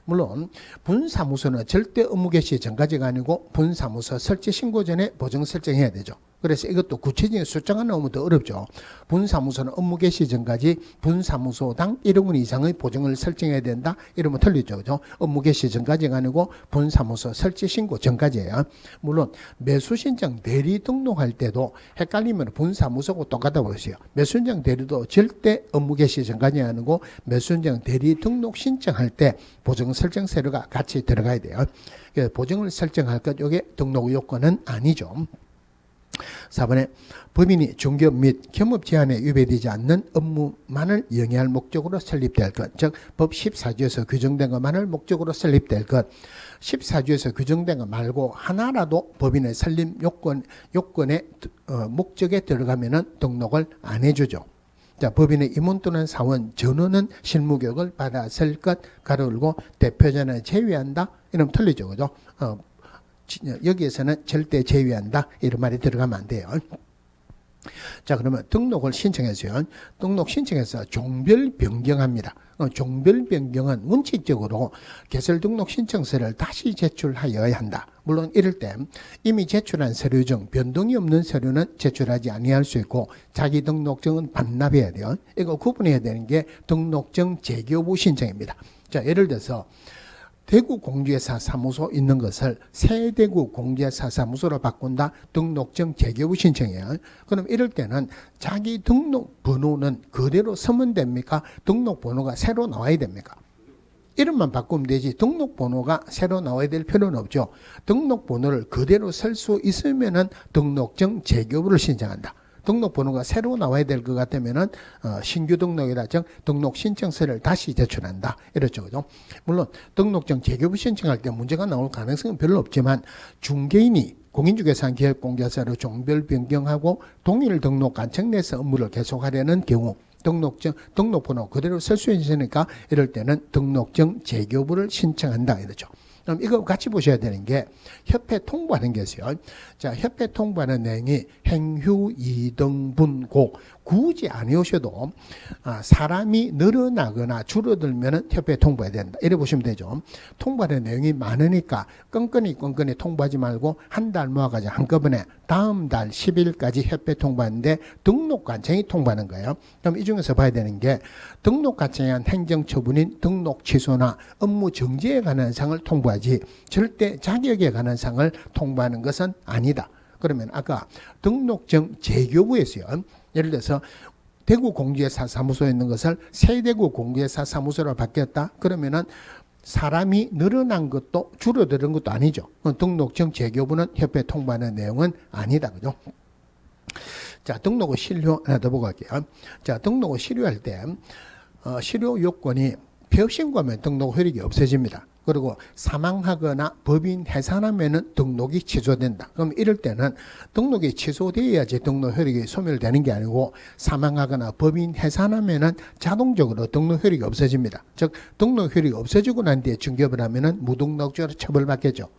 물론 분사무소는 절대 업무 개시 전까지가 아니고 분사무소 설치 신고 전에 보증 설정해야 되죠. 그래서 이것도 구체적인 숫자가 나오면 더 어렵죠. 분사무소는 업무 개시 전까지 분사무소당 1억 원 이상의 보증을 설정해야 된다. 이러면 틀리죠. 그죠? 업무 개시 전까지가 아니고 분사무소 설치 신고 전까지예요. 물론 매수신청 대리 등록할 때도 헷갈리면 분사무소하고 똑같다고 그러세요. 매수신청 대리도 절대 업무 개시 전까지 아니고 매수신청 대리 등록 신청할 때 보증 설정 서류가 같이 들어가야 돼요. 보증을 설정할 것 이게 등록 요건은 아니죠. 4번에 법인이 중개업 및 겸업 제한에 위배되지 않는 업무만을 영위할 목적으로 설립될 것. 즉 법 14조에서 규정된 것만을 목적으로 설립될 것. 14조에서 규정된 것 말고 하나라도 법인의 설립 요건의 목적에 들어가면은 등록을 안 해주죠. 자, 법인의 임원 또는 사원 전원은 실무교육을 받았을 것 가로 열고 대표자는 제외한다. 이러면 틀리죠. 그죠? 여기에서는 절대 제외한다 이런 말이 들어가면 안 돼요. 자, 그러면 등록을 신청했어요. 등록 신청해서 종별 변경합니다. 종별 변경은 원칙적으로 개설 등록 신청서를 다시 제출하여야 한다. 물론 이럴 때 이미 제출한 서류 중 변동이 없는 서류는 제출하지 아니할 수 있고 자기 등록증은 반납해야 돼요. 이거 구분해야 되는 게 등록증 재교부 신청입니다. 자, 예를 들어서 대구 공주회사 사무소 있는 것을 새대구 공주회사 사무소로 바꾼다. 등록증 재교부 신청이에요. 그럼 이럴 때는 자기 등록 번호는 그대로 쓰면 됩니까? 등록 번호가 새로 나와야 됩니까? 이름만 바꾸면 되지 등록 번호가 새로 나와야 될 필요는 없죠. 등록 번호를 그대로 쓸 수 있으면은 등록증 재교부를 신청한다. 등록번호가 새로 나와야 될 것 같으면은 신규 등록이라 즉 등록 신청서를 다시 제출한다. 이렇죠. 그죠? 물론 등록증 재교부 신청할 때 문제가 나올 가능성은 별로 없지만 중개인이 공인중개사 기업공개사로 종별 변경하고 동일 등록 관청 내에서 업무를 계속하려는 경우 등록번호 그대로 쓸 수 있으니까 이럴 때는 등록증 재교부를 신청한다 이러죠. 그럼 이거 같이 보셔야 되는 게 협회 통보하는 게 있어요. 자, 협회 통보하는 내용이 행휴 2등분고 굳이 안 해오셔도 사람이 늘어나거나 줄어들면은 협회에 통보해야 된다. 이래 보시면 되죠. 통보하는 내용이 많으니까 끈끈이 통보하지 말고 한 달 모아가지고 한꺼번에 다음 달 10일까지 협회 통보하는데 등록관청이 통보하는 거예요. 그럼 이 중에서 봐야 되는 게 등록관청에 한 행정처분인 등록 취소나 업무 정지에 관한 사항을 통보하지 절대 자격에 관한 사항을 통보하는 것은 아니다. 그러면 아까 등록증 재교부에서요. 예를 들어서 대구 공지회사 사무소에 있는 것을 세대구 공지회사 사무소로 바뀌었다. 그러면은 사람이 늘어난 것도 줄어드는 것도 아니죠. 등록증 재교부는 협회 통보하는 내용은 아니다. 그죠? 자, 등록후 실효 하나 더 보고 갈게요. 자, 등록후 실효할 때 실효 요건이 폐업 신고하면 등록 효력이 없어집니다. 그리고 사망하거나 법인 해산하면은 등록이 취소된다. 그럼 이럴 때는 등록이 취소되어야지 등록 효력이 소멸되는 게 아니고 사망하거나 법인 해산하면은 자동적으로 등록 효력이 없어집니다. 즉 등록 효력이 없어지고 난 뒤에 중개업을 하면은 무등록죄로 처벌받겠죠.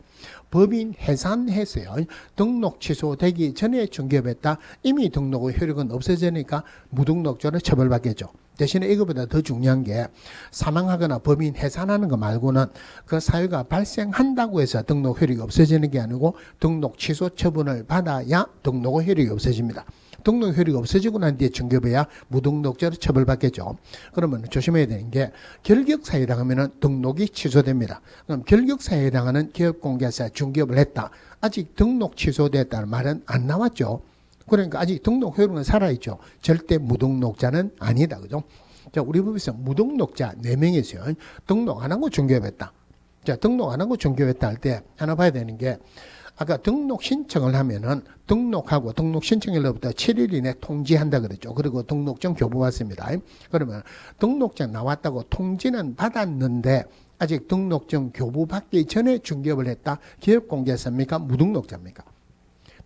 법인 해산했어요. 등록 취소되기 전에 중개업했다. 이미 등록 효력은 없어지니까 무등록죄로 처벌받겠죠. 대신에 이것보다 더 중요한 게 사망하거나 법인 해산하는 거 말고는 그 사유가 발생한다고 해서 등록 효력이 없어지는 게 아니고 등록 취소 처분을 받아야 등록 효력이 없어집니다. 등록 효력이 없어지고 난 뒤에 중개업해야 무등록죄로 처벌받겠죠. 그러면 조심해야 되는 게 결격사유에 해당하면 등록이 취소됩니다. 그럼 결격사유에 해당하는 기업공개사 중개업을 했다. 아직 등록 취소됐다는 말은 안 나왔죠. 그러니까 아직 등록 효력은 살아있죠. 절대 무등록자는 아니다. 그죠? 자, 우리 법에서 무등록자 4명이 있어요. 등록 안 하고 중개업했다. 자, 등록 안 하고 중개업했다 할 때 하나 봐야 되는 게 아까 등록 신청을 하면은 등록하고 등록 신청일로부터 7일 이내 통지한다 그랬죠. 그리고 등록증 교부받습니다. 그러면 등록증 나왔다고 통지는 받았는데 아직 등록증 교부받기 전에 중개업을 했다. 기업공개사입니까? 무등록자입니까?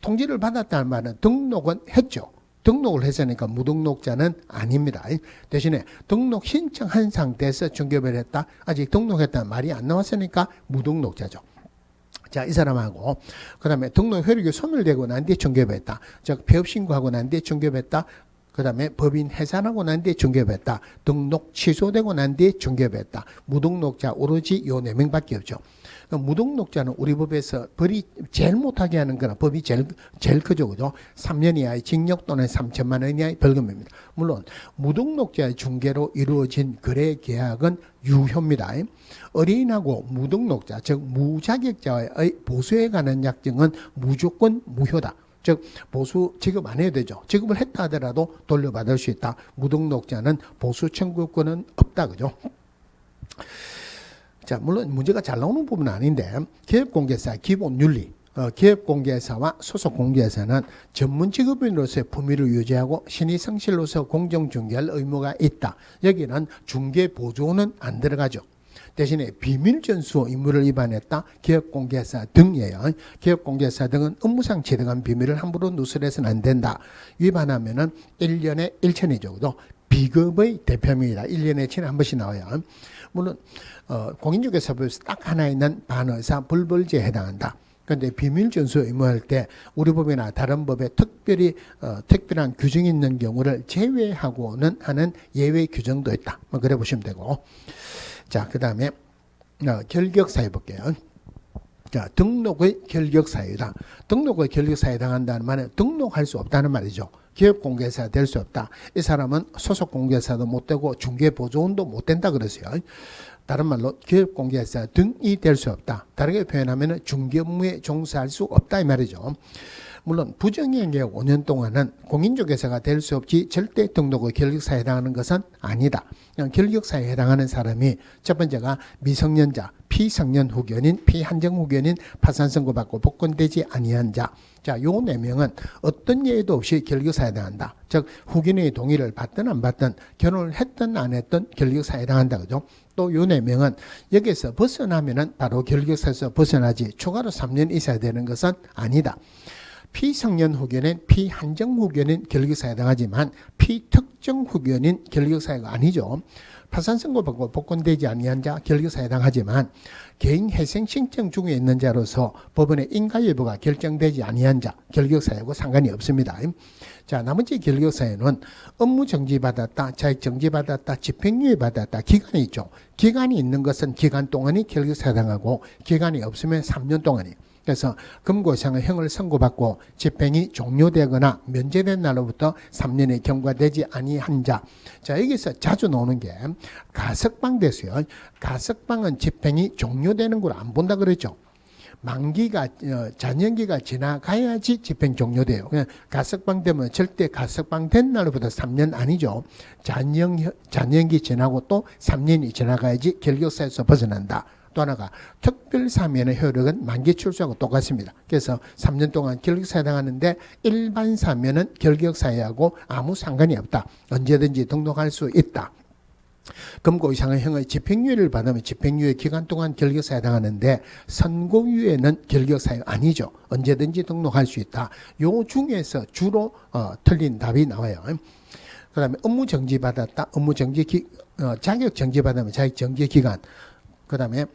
통지를 받았다는 말은 등록은 했죠. 등록을 했으니까 무등록자는 아닙니다. 대신에 등록 신청한 상태에서 중개업을 했다. 아직 등록했다는 말이 안 나왔으니까 무등록자죠. 자, 이 사람하고 그 다음에 등록 효력이 소멸되고 난 뒤에 중개업했다. 즉 폐업 신고하고 난 뒤에 중개업했다. 그 다음에 법인 해산하고 난 뒤에 중개업했다. 등록 취소되고 난 뒤에 중개업했다. 무등록자 오로지 요 4명밖에 없죠. 무등록자는 우리 법에서 벌이 제일 못하게 하는 거나 법이 제일 크죠. 그죠? 3년 이하의 징역 또는 3천만 원 이하의 벌금입니다. 물론 무등록자의 중개로 이루어진 거래 계약은 유효입니다. 어린하고 무등록자, 즉 무자격자의 보수에 관한 약정은 무조건 무효다. 즉 보수 지급 안 해도 되죠. 지급을 했다 하더라도 돌려받을 수 있다. 무등록자는 보수 청구권은 없다. 그죠? 자, 물론 문제가 잘 나오는 부분은 아닌데 기업공개사 기본 윤리, 기업공개사와 소속공개사는 전문 직업인으로서의 품위를 유지하고 신의성실로서 공정중개할 의무가 있다. 여기는 중개보조는 안 들어가죠. 대신에 비밀전수 의무를 위반했다. 기업공개사 등이에요. 기업공개사 등은 업무상 취득한 비밀을 함부로 누설해서는 안 된다. 위반하면은 1년에 1천이죠. 비급의 대표입니다. 1년에 1천에 한 번씩 나와요. 물론 공인중개사법에서 딱 하나 있는 반의사 불벌죄에 해당한다. 그런데 비밀전수 의무할 때 우리 법이나 다른 법에 특별한 규정이 있는 경우를 제외하고는 하는 예외 규정도 있다. 그래 보시면 되고. 자, 그 다음에 결격사유 볼게요. 자, 등록의 결격사유다. 등록의 결격사유에 해당한다는 말은 등록할 수 없다는 말이죠. 기업공개사 될 수 없다. 이 사람은 소속공개사도 못 되고 중개보조원도 못 된다 그러세요. 다른 말로 기업공개사 등이 될 수 없다. 다르게 표현하면 중개업무에 종사할 수 없다 이 말이죠. 물론 부정행위의 5년 동안은 공인중개사가 될 수 없지 절대 등록의 결격사에 해당하는 것은 아니다. 결격사에 해당하는 사람이 첫 번째가 미성년자, 피성년 후견인, 피한정 후견인, 파산 선고받고 복권되지 아니한 자. 자, 요 4명은 어떤 예외도 없이 결격사에 해당한다. 즉 후견인의 동의를 받든 안 받든 결혼을 했든 안 했든 결격사에 해당한다. 그죠? 또 요 4명은 여기서 벗어나면은 바로 결격사에서 벗어나지 추가로 3년 있어야 되는 것은 아니다. 피성년 후견인, 피한정 후견인 결격사에 해당하지만 피특정 특정 후견인 결격사유가 아니죠. 파산선고받고 복권되지 아니한 자 결격사유에 해당하지만 개인 회생 신청 중에 있는 자로서 법원의 인가 여부가 결정되지 아니한 자 결격사유하고 상관이 없습니다. 자, 나머지 결격사유는 업무 정지받았다, 자격 정지받았다, 집행유예 받았다, 기간이 있죠. 기간이 있는 것은 기간 동안이 결격사유에 해당하고 기간이 없으면 3년 동안이. 그래서 금고 이상의 형을 선고받고 집행이 종료되거나 면제된 날로부터 3년이 경과되지 아니한 자. 자, 여기서 자주 나오는 게 가석방 됐어요. 가석방은 집행이 종료되는 걸 안 본다 그랬죠. 만기가 잔연기가 지나가야지 집행 종료돼요. 그냥 가석방 되면 절대 가석방 된 날로부터 3년 아니죠. 잔연기 지나고 또 3년이 지나가야지 결격사유에서 벗어난다. 또 하나가 특별사면의 효력은 만기 출소하고 똑같습니다. 그래서 3년 동안 결격사유에 해당하는데 일반 사면은 결격사유하고 아무 상관이 없다. 언제든지 등록할 수 있다. 금고 이상의 형의 집행유예를 받으면 집행유예 기간 동안 결격사유에 해당하는데 선고유예는 결격사유 아니죠. 언제든지 등록할 수 있다. 요 중에서 주로 틀린 답이 나와요. 그 다음에 업무 정지 받았다. 업무 정지 자격 정지 받으면 자격 정지 기간. 그 다음에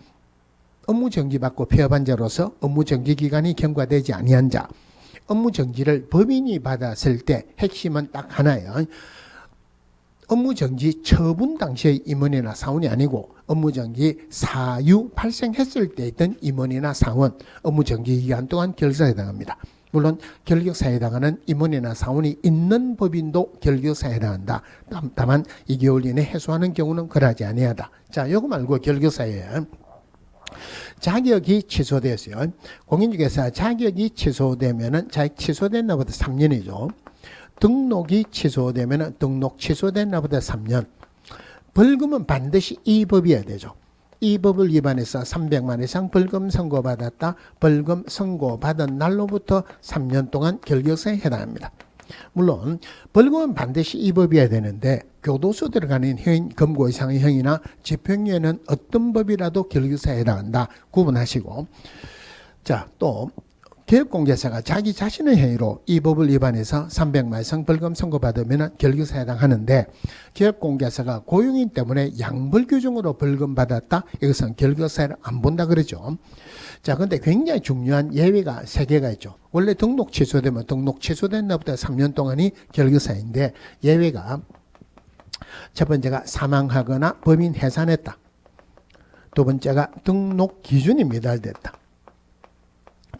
업무 정지 받고 폐업한 자로서 업무 정지 기간이 경과되지 아니한 자. 업무 정지를 법인이 받았을 때 핵심은 딱 하나예요. 업무 정지 처분 당시의 임원이나 사원이 아니고 업무 정지 사유 발생했을 때 있던 임원이나 사원, 업무 정지 기간 동안 결격사유에 해당합니다. 물론 결격사유에 해당하는 임원이나 사원이 있는 법인도 결격사유에 해당한다. 다만 2개월 이내 해소하는 경우는 그러하지 아니하다. 자, 요거 말고 결격사유에 자격이 취소됐어요. 공인중개사 자격이 취소되면은 자격 취소된 날부터 3년이죠. 등록이 취소되면은 등록 취소된 날부터 3년. 벌금은 반드시 이 법이어야 되죠. 이 법을 위반해서 300만 이상 벌금 선고받았다. 벌금 선고받은 날로부터 3년 동안 결격사유에 해당합니다. 물론 벌금은 반드시 이 법이어야 되는데 교도소 들어가는 형인 금고 이상의 형이나 집행유예는 어떤 법이라도 결격사유에 해당한다. 구분하시고, 자, 또 개업공개사가 자기 자신의 행위로 이 법을 위반해서 300만 이상 벌금 선고받으면 결격사유에 해당하는데 개업공개사가 고용인 때문에 양벌규정으로 벌금 받았다. 이것은 결격사유를 안 본다 그러죠. 자, 근데 굉장히 중요한 예외가 3개가 있죠. 원래 등록 취소되면 등록 취소된 날부터 3년 동안이 결격사유인데 예외가 첫 번째가 사망하거나 법인 해산했다. 두 번째가 등록 기준이 미달됐다.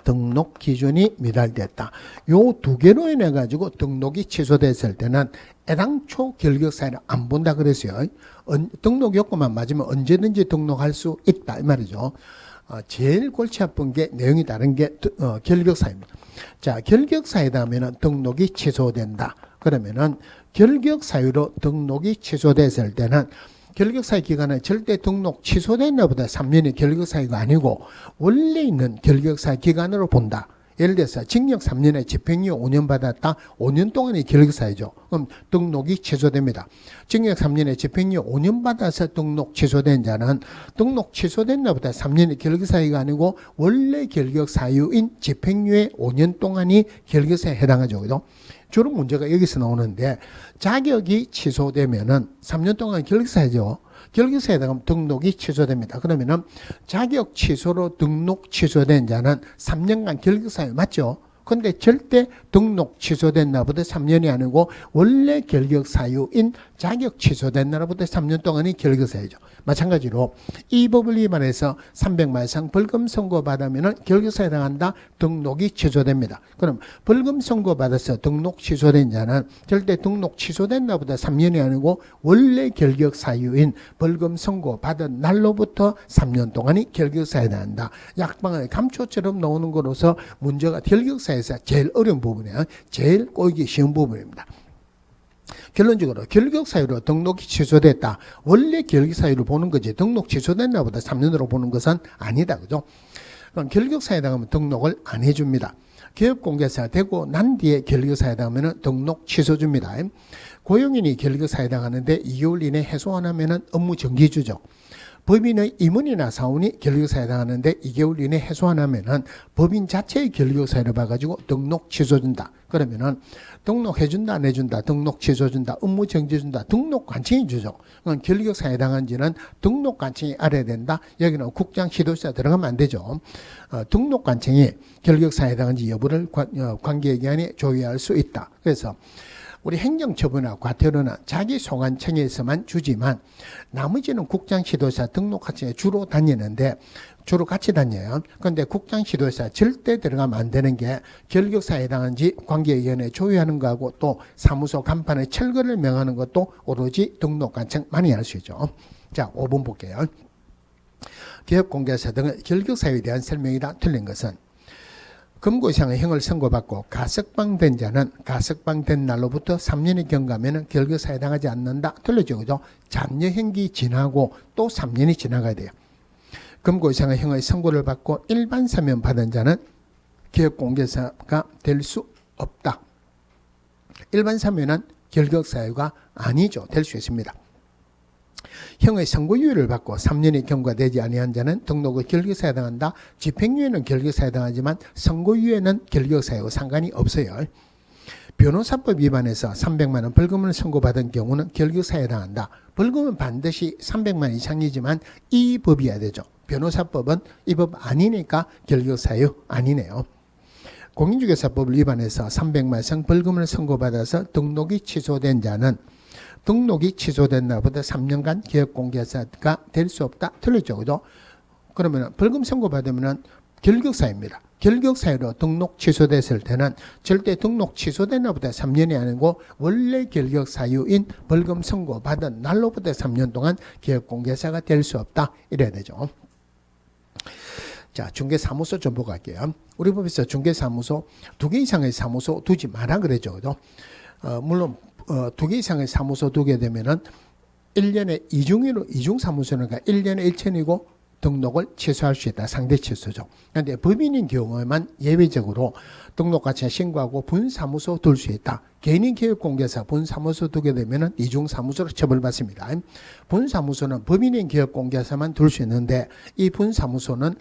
등록 기준이 미달됐다. 요 2개로 인해 가지고 등록이 취소됐을 때는 애당초 결격사유를 안 본다 그랬어요. 등록 요건만 맞으면 언제든지 등록할 수 있다 이 말이죠. 제일 골치 아픈 게 내용이 다른 게 결격사유입니다. 자, 결격사유다 하면은 등록이 취소된다. 그러면은 결격사유로 등록이 취소됐을 때는 결격사유 기간은 절대 등록 취소된 날보다 3년이 결격사유가 아니고 원래 있는 결격사유 기간으로 본다. 예를 들어서 징역 3년에 집행유예 5년 받았다. 5년 동안이 결격사유죠. 그럼 등록이 취소됩니다. 징역 3년에 집행유예 5년 받아서 등록 취소된 자는 등록 취소된 날보다 3년이 결격사유가 아니고 원래 결격사유인 집행유예 5년 동안이 결격사유에 해당하죠. 그죠? 주로 문제가 여기서 나오는데 자격이 취소되면은 3년 동안 결격사유죠. 결격사유에 해당하면 등록이 취소됩니다. 그러면은 자격 취소로 등록 취소된 자는 3년간 결격사유 맞죠? 근데 절대 등록 취소된 날부터 3년이 아니고 원래 결격사유인 자격 취소된 날부터 3년 동안이 결격사유죠. 마찬가지로 이 법을 위반해서 300만 이상 벌금 선고받으면 결격사유에 해당한다. 등록이 취소됩니다. 그럼 벌금 선고받아서 등록 취소된 자는 절대 등록 취소된 날보다 3년이 아니고 원래 결격사유인 벌금 선고받은 날로부터 3년 동안이 결격사유에 해당한다. 약방의 감초처럼 나오는 거로서 문제가 결격사유에서 제일 어려운 부분이에요. 제일 꼬이기 쉬운 부분입니다. 결론적으로 결격사유로 등록이 취소됐다. 원래 결격사유를 보는 거지 등록 취소된 날보다 3년으로 보는 것은 아니다. 그죠? 그럼 결격사유에 해당하면 등록을 안 해줍니다. 개업공개사가 되고 난 뒤에 결격사유에 해당하면 등록 취소줍니다. 고용인이 결격사유에 해당하는데 2개월 이내 해소 안 하면 업무 정지주죠. 법인의 임원이나 사원이 결격사유에 해당하는데 2개월 이내 해소 안 하면 법인 자체의 결격사유를 봐가지고 등록 취소준다. 그러면은 등록해준다 안 해준다, 등록 취소준다, 업무 정지준다, 등록 관청이 주죠. 결격사유에 해당한지는 등록 관청이 알아야 된다. 여기는 국장 지도자 들어가면 안 되죠. 등록 관청이 결격사유에 해당한지 여부를 관계기관이 조회할 수 있다. 그래서 우리 행정처분이나 과태료는 자기 소관청에서만 주지만 나머지는 국장 지도자 등록관청에 주로 다니는데 주로 같이 다녀요. 그런데 국장 지도자 절대 들어가면 안 되는 게 결격사에 해당한지 관계위원회 조회하는 거하고 또 사무소 간판에 철거를 명하는 것도 오로지 등록관청만이 할 수 있죠. 자, 5번 볼게요. 기업공개사 등의 결격사유에 대한 설명이다. 틀린 것은 금고 이상의 형을 선고받고 가석방된 자는 가석방된 날로부터 3년이 경과하면 결격사유에 해당하지 않는다. 틀렸죠. 그죠? 잔여행기 지나고 또 3년이 지나가야 돼요. 금고 이상의 형의 선고를 받고 일반 사면 받은 자는 기업공개사가 될 수 없다. 일반 사면은 결격사유가 아니죠. 될 수 있습니다. 형의 선고유예를 받고 3년이 경과되지 아니한 자는 등록의 결격사유에 해당한다. 집행유예는 결격사유에 해당하지만 선고유예는 결격사유와 상관이 없어요. 변호사법 위반해서 300만 원 벌금을 선고받은 경우는 결격사유에 해당한다. 벌금은 반드시 300만 원 이상이지만 이 법이어야 되죠. 변호사법은 이 법 아니니까 결격사유 아니네요. 공인중개사법을 위반해서 300만 원 이상 벌금을 선고받아서 등록이 취소된 자는 등록이 취소된 날보다 3년간 기업공개사가 될 수 없다. 틀렸죠. 그죠? 그러면 벌금 선고받으면 결격사유입니다. 결격사유로 등록 취소됐을 때는 절대 등록 취소된 날보다 3년이 아니고 원래 결격사유인 벌금 선고받은 날로부터 3년 동안 기업공개사가 될 수 없다. 이래야 되죠. 자, 중개사무소 좀 보고 갈게요. 우리 법에서 중개사무소 2개 이상의 사무소 두지 마라 그랬죠. 그죠? 물론 2개 이상의 사무소 두게 되면은 1년에 이중 사무소는 1년에 1천이고 등록을 취소할 수 있다. 상대 취소죠. 그런데 법인인 경우에만 예외적으로 등록가치에 신고하고 분사무소 둘 수 있다. 개인인 기업공개사 분사무소 두게 되면은 이중 사무소로 처벌받습니다. 분사무소는 법인인 기업공개사만 둘 수 있는데 이 분사무소는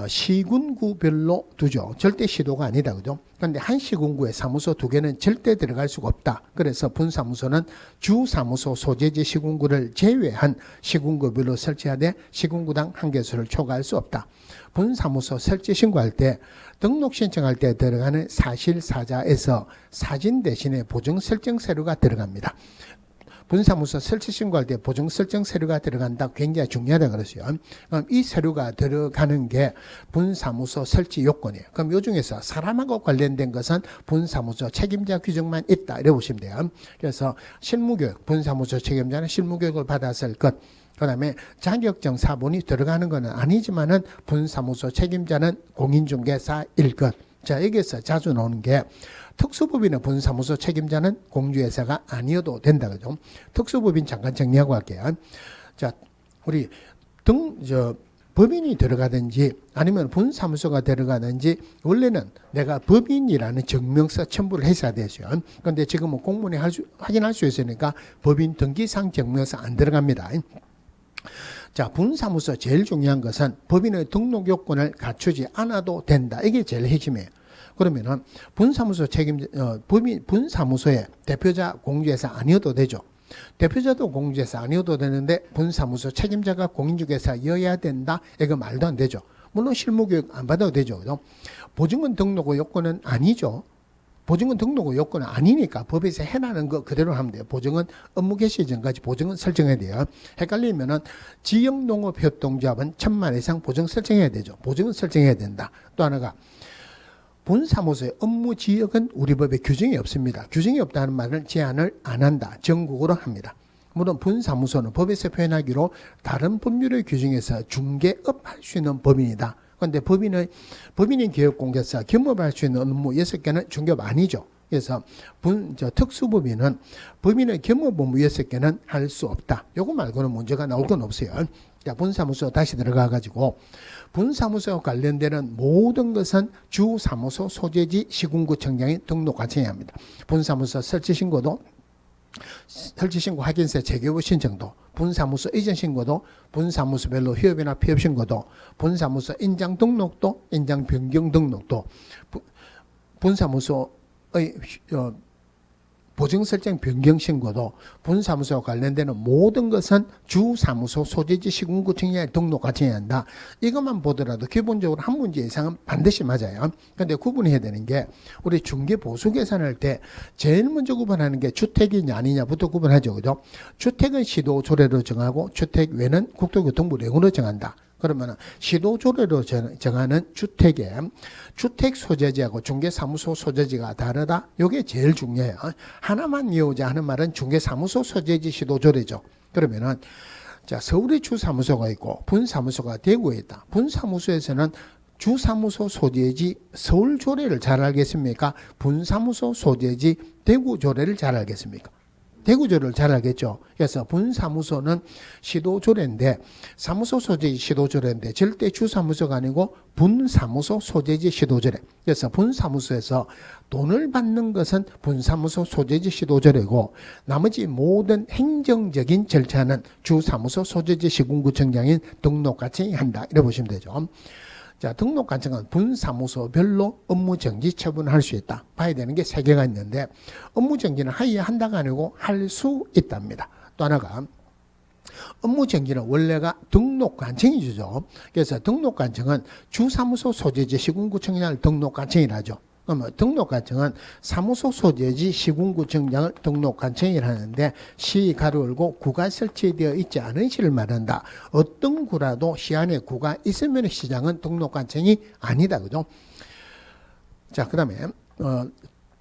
시군구별로 두죠. 절대 시도가 아니다. 그죠? 그런데 한 시군구에 사무소 2개는 절대 들어갈 수가 없다. 그래서 분사무소는 주사무소 소재지 시군구를 제외한 시군구별로 설치하되 시군구당 1개소를 초과할 수 없다. 분사무소 설치 신고할 때 등록 신청할 때 들어가는 사실사자에서 사진 대신에 보증 설정 서류가 들어갑니다. 분사무소 설치 신고할 때 보증 설정 서류가 들어간다. 굉장히 중요하다 그랬어요. 그럼 이 서류가 들어가는 게 분사무소 설치 요건이에요. 그럼 요 중에서 사람하고 관련된 것은 분사무소 책임자 규정만 있다. 이래 보시면 돼요. 그래서 실무교육, 분사무소 책임자는 실무교육을 받았을 것. 그 다음에 자격증 사본이 들어가는 것은 아니지만은 분사무소 책임자는 공인중개사일 것. 자, 여기서 자주 나오는 게 특수법인의 분사무소 책임자는 공주회사가 아니어도 된다. 그죠? 특수법인 잠깐 정리하고 할게요. 자, 우리 법인이 들어가든지 아니면 분사무소가 들어가든지 원래는 내가 법인이라는 증명서 첨부를 했어야 되죠. 그런데 지금은 공문에 확인할 수 있으니까 법인 등기상 증명서 안 들어갑니다. 자, 분사무소 제일 중요한 것은 법인의 등록 요건을 갖추지 않아도 된다. 이게 제일 핵심이에요. 그러면은 분사무소 분사무소의 대표자 공주회사 아니어도 되죠. 대표자도 공주회사 아니어도 되는데 분사무소 책임자가 공인중개사여야 된다. 이거 말도 안 되죠. 물론 실무교육 안 받아도 되죠. 그죠? 보증은 등록 요건은 아니죠. 보증은 등록 요건은 아니니까 법에서 해라는 거 그대로 하면 돼요. 보증은 업무 개시 전까지 보증은 설정해야 돼요. 헷갈리면은 지역농업협동조합은 1,000만 이상 보증 설정해야 되죠. 보증은 설정해야 된다. 또 하나가 분사무소의 업무 지역은 우리 법에 규정이 없습니다. 규정이 없다는 말을 제한을 안 한다. 전국으로 합니다. 물론 분사무소는 법에서 표현하기로 다른 법률의 규정에서 중개업 할 수 있는 법인이다. 그런데 법인인 기업공개사 겸업할 수 있는 업무 6개는 중개업 아니죠. 그래서 특수법인은 법인의 겸업 업무 6개는 할 수 없다. 요거 말고는 문제가 나올 건 없어요. 자, 분사무소 다시 들어가 가지고 분사무소와 관련되는 모든 것은 주사무소 소재지 시군구청장이 등록하셔야 합니다. 분사무소 설치신고도 설치신고 확인서 재개부 신청도 분사무소 이전 신고도 분사무소별로 휴업이나 폐업 신고도 분사무소 인장 등록도 인장 변경 등록도 분사무소의 보증설정 변경 신고도 분사무소와 관련되는 모든 것은 주사무소 소재지 시군구청장에 등록하셔야 한다. 이것만 보더라도 기본적으로 한 문제 이상은 반드시 맞아요. 그런데 구분해야 되는 게 우리 중개보수 계산할 때 제일 먼저 구분하는 게 주택이냐 아니냐부터 구분하죠. 그죠? 주택은 시도조례로 정하고 주택 외는 국토교통부령으로 정한다. 그러면 시도조례로 정하는 주택의 주택 소재지하고 중개사무소 소재지가 다르다. 이게 제일 중요해요. 하나만 이어오자 하는 말은 중개사무소 소재지 시도조례죠. 그러면은 자, 서울에 주사무소가 있고 분사무소가 대구에 있다. 분사무소에서는 주사무소 소재지 서울조례를 잘 알겠습니까? 분사무소 소재지 대구조례를 잘 알겠습니까? 대구조례를 잘 알겠죠. 그래서 분사무소는 시도조례인데 사무소 소재지 시도조례인데 절대 주사무소가 아니고 분사무소 소재지 시도조례. 그래서 분사무소에서 돈을 받는 것은 분사무소 소재지 시도조례고 나머지 모든 행정적인 절차는 주사무소 소재지 시군구청장인 등록관청이 한다. 이래 보시면 되죠. 자, 등록관청은 분사무소별로 업무정지 처분할 수 있다. 봐야 되는 게 세 개가 있는데 업무정지는 하여야 한다가 아니고 할 수 있답니다. 또 하나가 업무정지는 원래가 등록관청이 주죠. 그래서 등록관청은 주사무소 소재지 시군구청장을 등록관청이라죠. 그러면 등록관청은 사무소 소재지 시군구청장을 등록관청이라 하는데 시 가로 열고 구가 설치되어 있지 않은 시를 말한다. 어떤 구라도 시 안에 구가 있으면 시장은 등록관청이 아니다. 그죠? 자, 그 다음에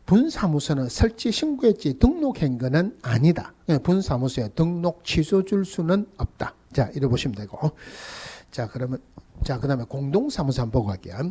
분사무소는 설치 신고했지 등록한 거는 아니다. 분사무소에 등록 취소 줄 수는 없다. 자, 이래 보시면 되고. 자, 그러면 그 다음에 공동사무소 한번 보고 갈게요.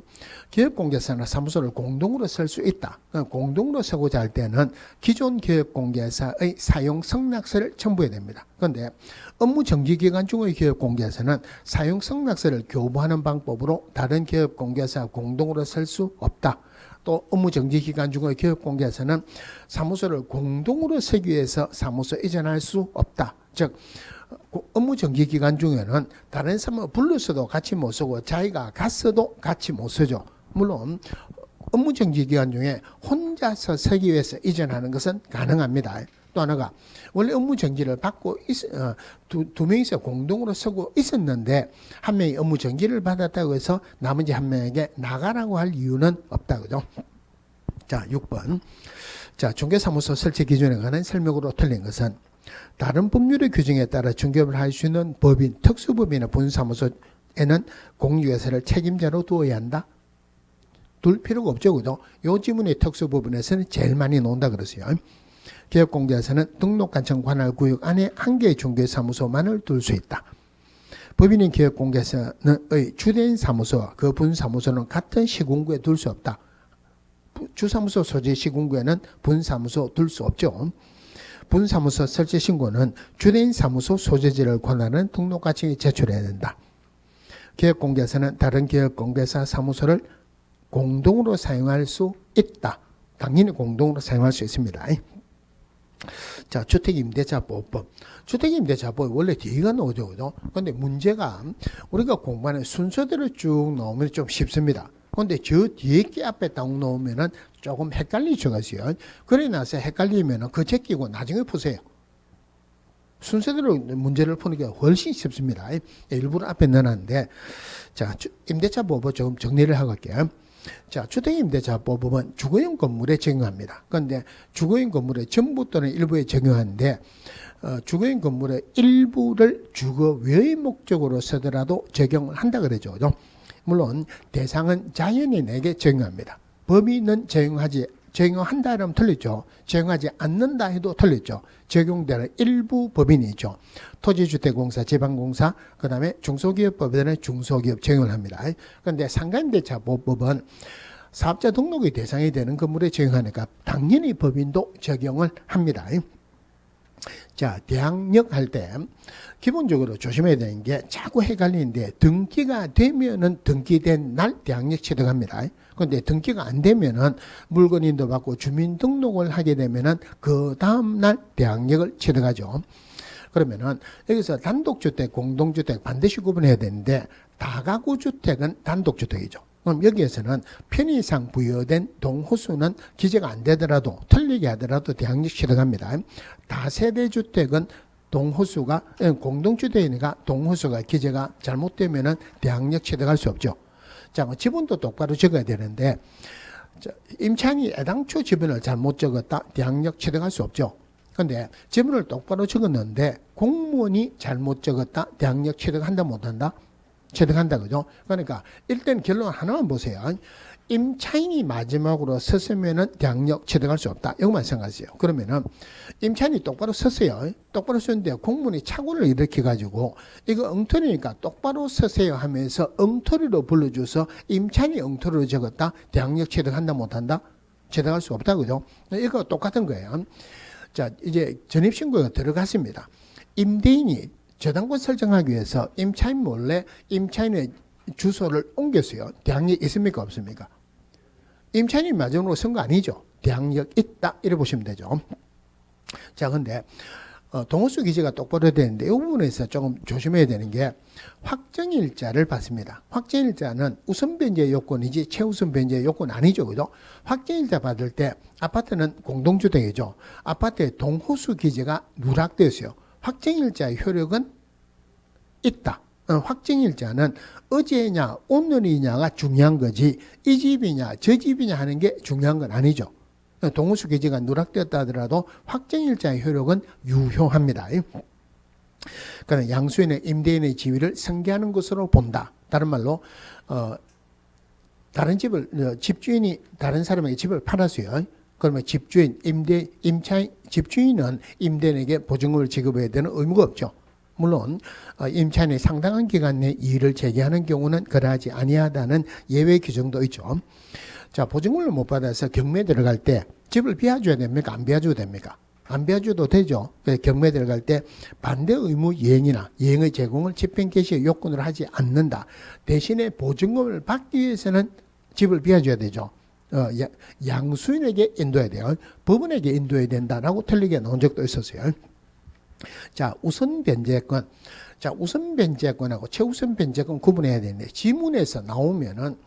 기업공개사나 사무소를 공동으로 쓸 수 있다. 공동으로 쓰고자 할 때는 기존 기업공개사의 사용 성락서를 첨부해야 됩니다. 그런데 업무정지기간 중의 기업공개사는 사용 성락서를 교부하는 방법으로 다른 기업공개사 공동으로 쓸 수 없다. 또 업무정지기간 중의 기업공개사는 사무소를 공동으로 쓰기 위해서 사무소 이전할 수 없다. 즉 업무정지 기간 중에는 다른 사람을 불러서도 같이 못 쓰고 자기가 갔어도 같이 못 쓰죠. 물론 업무정지 기간 중에 혼자서 쓰기 위해서 이전하는 것은 가능합니다. 또 하나가 원래 업무정지를 받고 두 명이서 공동으로 쓰고 있었는데 한 명이 업무정지를 받았다고 해서 나머지 한 명에게 나가라고 할 이유는 없다. 그죠? 자, 6번. 자, 중개사무소 설치 기준에 관한 설명으로 틀린 것은 다른 법률의 규정에 따라 중개업을 할 수 있는 법인, 특수법인의 분사무소에는 공유회사를 책임자로 두어야 한다? 둘 필요가 없죠. 그죠? 요 지문의 특수법인에서는 제일 많이 나온다 그러세요. 기업공개에서는 등록관청 관할 구역 안에 한 개의 중개사무소만을 둘 수 있다. 법인인 기업공개에서의 주된 사무소와 그 분사무소는 같은 시군구에 둘 수 없다. 주사무소 소재 시군구에는 분사무소 둘 수 없죠. 분사무소 설치 신고는 주된 사무소 소재지를 관할하는 등록관청이 제출해야 된다. 기업공개에서는 다른 기업공개사 사무소를 공동으로 사용할 수 있다. 당연히 공동으로 사용할 수 있습니다. 자, 주택임대차보호법. 주택임대차보호법이 원래 뒤가 나오죠. 그죠? 근데 문제가 우리가 공부하는 순서대로 쭉 나오면 좀 쉽습니다. 근데 저 뒤에 게 앞에 딱 놓으면은 조금 헷갈리셔가지고요. 그래 나서 헷갈리면은 그 제끼고 나중에 푸세요. 순서대로 문제를 푸는 게 훨씬 쉽습니다. 일부러 앞에 넣어놨는데, 자, 임대차보호법 조금 정리를 하고 갈게요. 자, 주택임대차보호법은 주거용 건물에 적용합니다. 그런데 주거용 건물의 전부 또는 일부에 적용하는데, 주거용 건물의 일부를 주거 외의 목적으로 쓰더라도 적용을 한다 그러죠. 그죠? 물론 대상은 자연인에게 적용합니다. 법인은 적용한다 하면 틀렸죠. 적용하지 않는다 해도 틀렸죠. 적용되는 일부 법인이죠. 토지주택공사, 지방공사, 그 다음에 중소기업법에는 중소기업 적용을 합니다. 그런데 상가임대차보호법은 사업자 등록의 대상이 되는 건물에 적용하니까 당연히 법인도 적용을 합니다. 자, 대항력 할 때 기본적으로 조심해야 되는 게 자꾸 헷갈리는데 등기가 되면은 등기된 날 대항력 취득합니다. 그런데 등기가 안 되면은 물건인도 받고 주민등록을 하게 되면은 그 다음 날 대항력을 취득하죠. 그러면은 여기서 단독주택, 공동주택 반드시 구분해야 되는데 다가구 주택은 단독주택이죠. 그럼 여기에서는 편의상 부여된 동호수는 기재가 안 되더라도 틀리게 하더라도 대항력 취득합니다. 다세대 주택은 동호수가 공동주택이니까 동호수가 기재가 잘못되면은 대항력 취득할 수 없죠. 자, 지분도 똑바로 적어야 되는데 임차인이 애당초 지분을 잘못 적었다 대항력 취득할 수 없죠. 근데 지분을 똑바로 적었는데 공무원이 잘못 적었다 대항력 취득한다 못한다? 취득한다 그죠? 그러니까 일단 결론 하나만 보세요. 임차인이 마지막으로 썼으면은 대항력 취득할 수 없다. 이것만 생각하세요. 그러면은 임차인이 똑바로 썼어요. 똑바로 썼는데 공무원이 착오를 일으켜 가지고 이거 엉터리니까 똑바로 쓰세요 하면서 엉터리로 불러줘서 임차인이 엉터리로 적었다. 대항력 취득한다 못한다? 취득할 수 없다 그죠? 이거 똑같은 거예요. 자, 이제 전입신고가 들어갔습니다. 임대인이 저당권 설정하기 위해서 임차인 몰래 임차인의 주소를 옮겼어요. 대항력 있습니까 없습니까? 임차인이 마지막으로 쓴 거 아니죠. 대항력 있다 이래 보시면 되죠. 자, 근데 동호수 기재가 똑바로 되는데 이 부분에서 조금 조심해야 되는 게 확정일자를 받습니다. 확정일자는 우선 변제 요건이지 최우선 변제 요건 아니죠. 그죠? 확정일자 받을 때 아파트는 공동주택이죠. 아파트에 동호수 기재가 누락되었어요. 확정일자의 효력은 있다. 확정일자는 어제냐 오늘이냐가 중요한 거지 이 집이냐 저 집이냐 하는 게 중요한 건 아니죠. 동호수 기재가 누락되었다 하더라도 확정일자의 효력은 유효합니다. 그러니까 양수인의 임대인의 지위를 승계하는 것으로 본다. 다른 말로 다른 집을 집주인이 다른 사람에게 집을 팔았어요. 그러면 집주인, 임차인, 집주인은 임대인에게 보증금을 지급해야 되는 의무가 없죠. 물론 임차인이 상당한 기간 내 이의를 제기하는 경우는 그러하지 아니하다는 예외 규정도 있죠. 자, 보증금을 못 받아서 경매 들어갈 때 집을 비워줘야 됩니까? 안 비워줘도 됩니까? 안 비워줘도 되죠. 경매 들어갈 때 반대 의무 이행이나 이행의 제공을 집행 개시의 요건으로 하지 않는다. 대신에 보증금을 받기 위해서는 집을 비워줘야 되죠. 양수인에게 인도해야 돼요. 법원에게 인도해야 된다라고 틀리게 나온 적도 있었어요. 자, 우선 변제권. 자, 우선 변제권하고 최우선 변제권 구분해야 되는데 지문에서 나오면은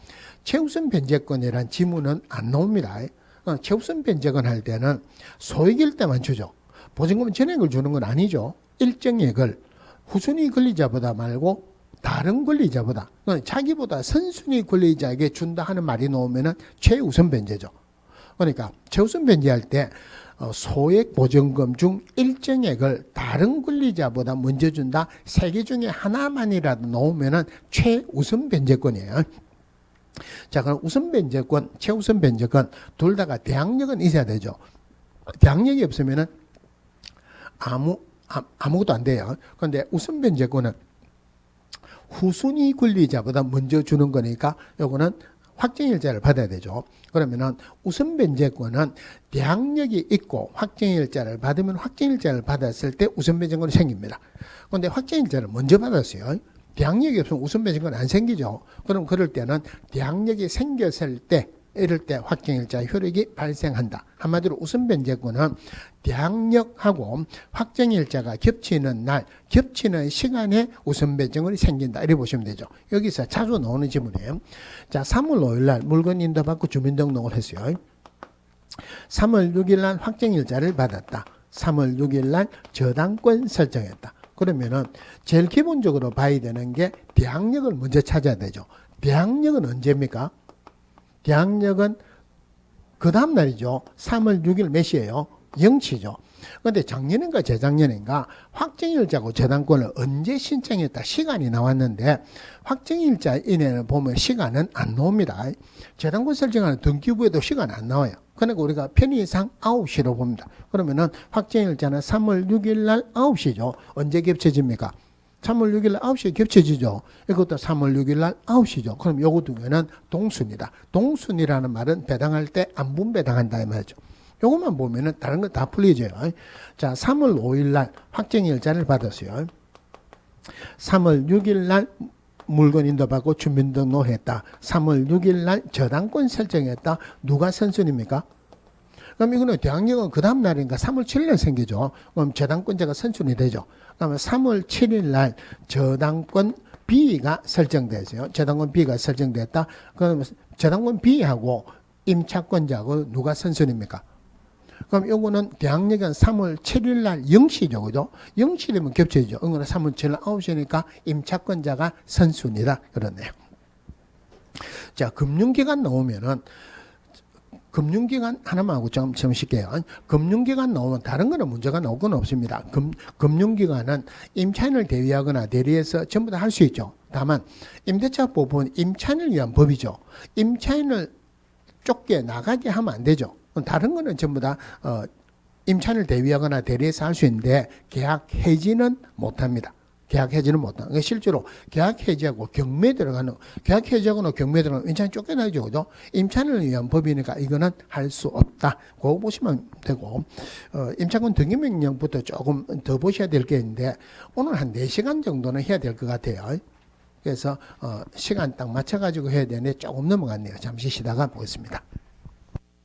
최우선 변제권이란 지문은 안 나옵니다. 최우선 변제권 할 때는 소액일 때만 주죠. 보증금 전액을 주는 건 아니죠. 일정액을 후순위 권리자보다 말고 다른 권리자보다 자기보다 선순위 권리자에게 준다 하는 말이 나오면은 최우선 변제죠. 그러니까 최우선 변제할 때 소액 보증금 중 일정액을 다른 권리자보다 먼저 준다. 세 개 중에 하나만이라도 나오면은 최우선 변제권이에요. 자, 그럼 우선 변제권, 최우선 변제권 둘 다가 대항력은 있어야 되죠. 대항력이 없으면은 아무것도 안 돼요. 그런데 우선 변제권은 후순위 권리자보다 먼저 주는 거니까 요거는 확정일자를 받아야 되죠. 그러면은 우선 변제권은 대항력이 있고 확정일자를 받으면 확정일자를 받았을 때 우선 변제권이 생깁니다. 그런데 확정일자를 먼저 받았어요. 대항력이 없으면 우선 변제권 안 생기죠. 그럼 그럴 때는 대항력이 생겼을 때 이럴 때 확정일자 효력이 발생한다. 한마디로 우선 변제권은 대항력하고 확정일자가 겹치는 날, 겹치는 시간에 우선 변제권이 생긴다. 이렇게 보시면 되죠. 여기서 자주 나오는 지문이에요. 자, 3월 5일 날 물건 인도받고 주민등록을 했어요. 3월 6일 날 확정일자를 받았다. 3월 6일 날 저당권 설정했다. 그러면은 제일 기본적으로 봐야 되는 게 대항력을 먼저 찾아야 되죠. 대항력은 언제입니까? 대항력은 그 다음 날이죠. 3월 6일 몇 시예요? 0시죠. 그런데 작년인가 재작년인가 확정일자고 저당권을 언제 신청했다 시간이 나왔는데 확정일자 이내는 보면 시간은 안 나옵니다. 저당권 설정하는 등기부에도 시간 안 나와요. 그러니까 우리가 편의상 9시로 봅니다. 그러면은 확정일자는 3월 6일 날 9시죠. 언제 겹쳐집니까? 3월 6일 날 9시에 겹쳐지죠. 이것도 3월 6일 날 9시죠. 그럼 요거 두 개는 동순이다. 동순이라는 말은 배당할 때 안 분배당한다 이 말이죠. 요것만 보면은 다른 건 다 풀리죠. 자, 3월 5일 날 확정일자를 받았어요. 3월 6일 날 물건 인도받고 주민등록했다. 3월 6일 날 저당권 설정했다. 누가 선순입니까? 그럼 이거는 대항력은 그 다음 날인가 3월 7일 날 생기죠. 그럼 저당권자가 선순이 되죠. 그러면 3월 7일 날 저당권 B가 설정되죠. 저당권 B가 설정됐다. 그럼 저당권 B하고 임차권자하고 누가 선순입니까? 그럼 요거는 계약력은 3월 7일 날 0시죠. 그죠? 0시되면 겹쳐지죠. 응어는 3월 7일 날 9시니까 임차권자가 선순이다. 그러네요. 자, 금융기간 나오면은 금융기간 하나만 하고 좀 쉽게요. 금융기간 나오면 다른 거는 문제가 나올 건 없습니다. 금융기간은 임차인을 대위하거나 대리해서 전부 다 할 수 있죠. 다만 임대차법은 임차인을 위한 법이죠. 임차인을 쫓겨 나가게 하면 안 되죠. 다른 거는 전부 다 임차인을 대위하거나 대리해서 할 수 있는데 계약 해지는 못합니다. 계약 해지는 못한다. 그러니까 실제로 계약 해지하고 경매 들어가는, 계약 해지하거나 경매 들어가는 임차인 쫓겨나죠. 그죠? 임차인을 위한 법이니까 이거는 할 수 없다. 그거 보시면 되고, 임차권 등기명령부터 조금 더 보셔야 될 게 있는데, 오늘 한 4시간 정도는 해야 될 것 같아요. 그래서, 시간 딱 맞춰가지고 해야 되는데 조금 넘어갔네요. 잠시 쉬다가 보겠습니다.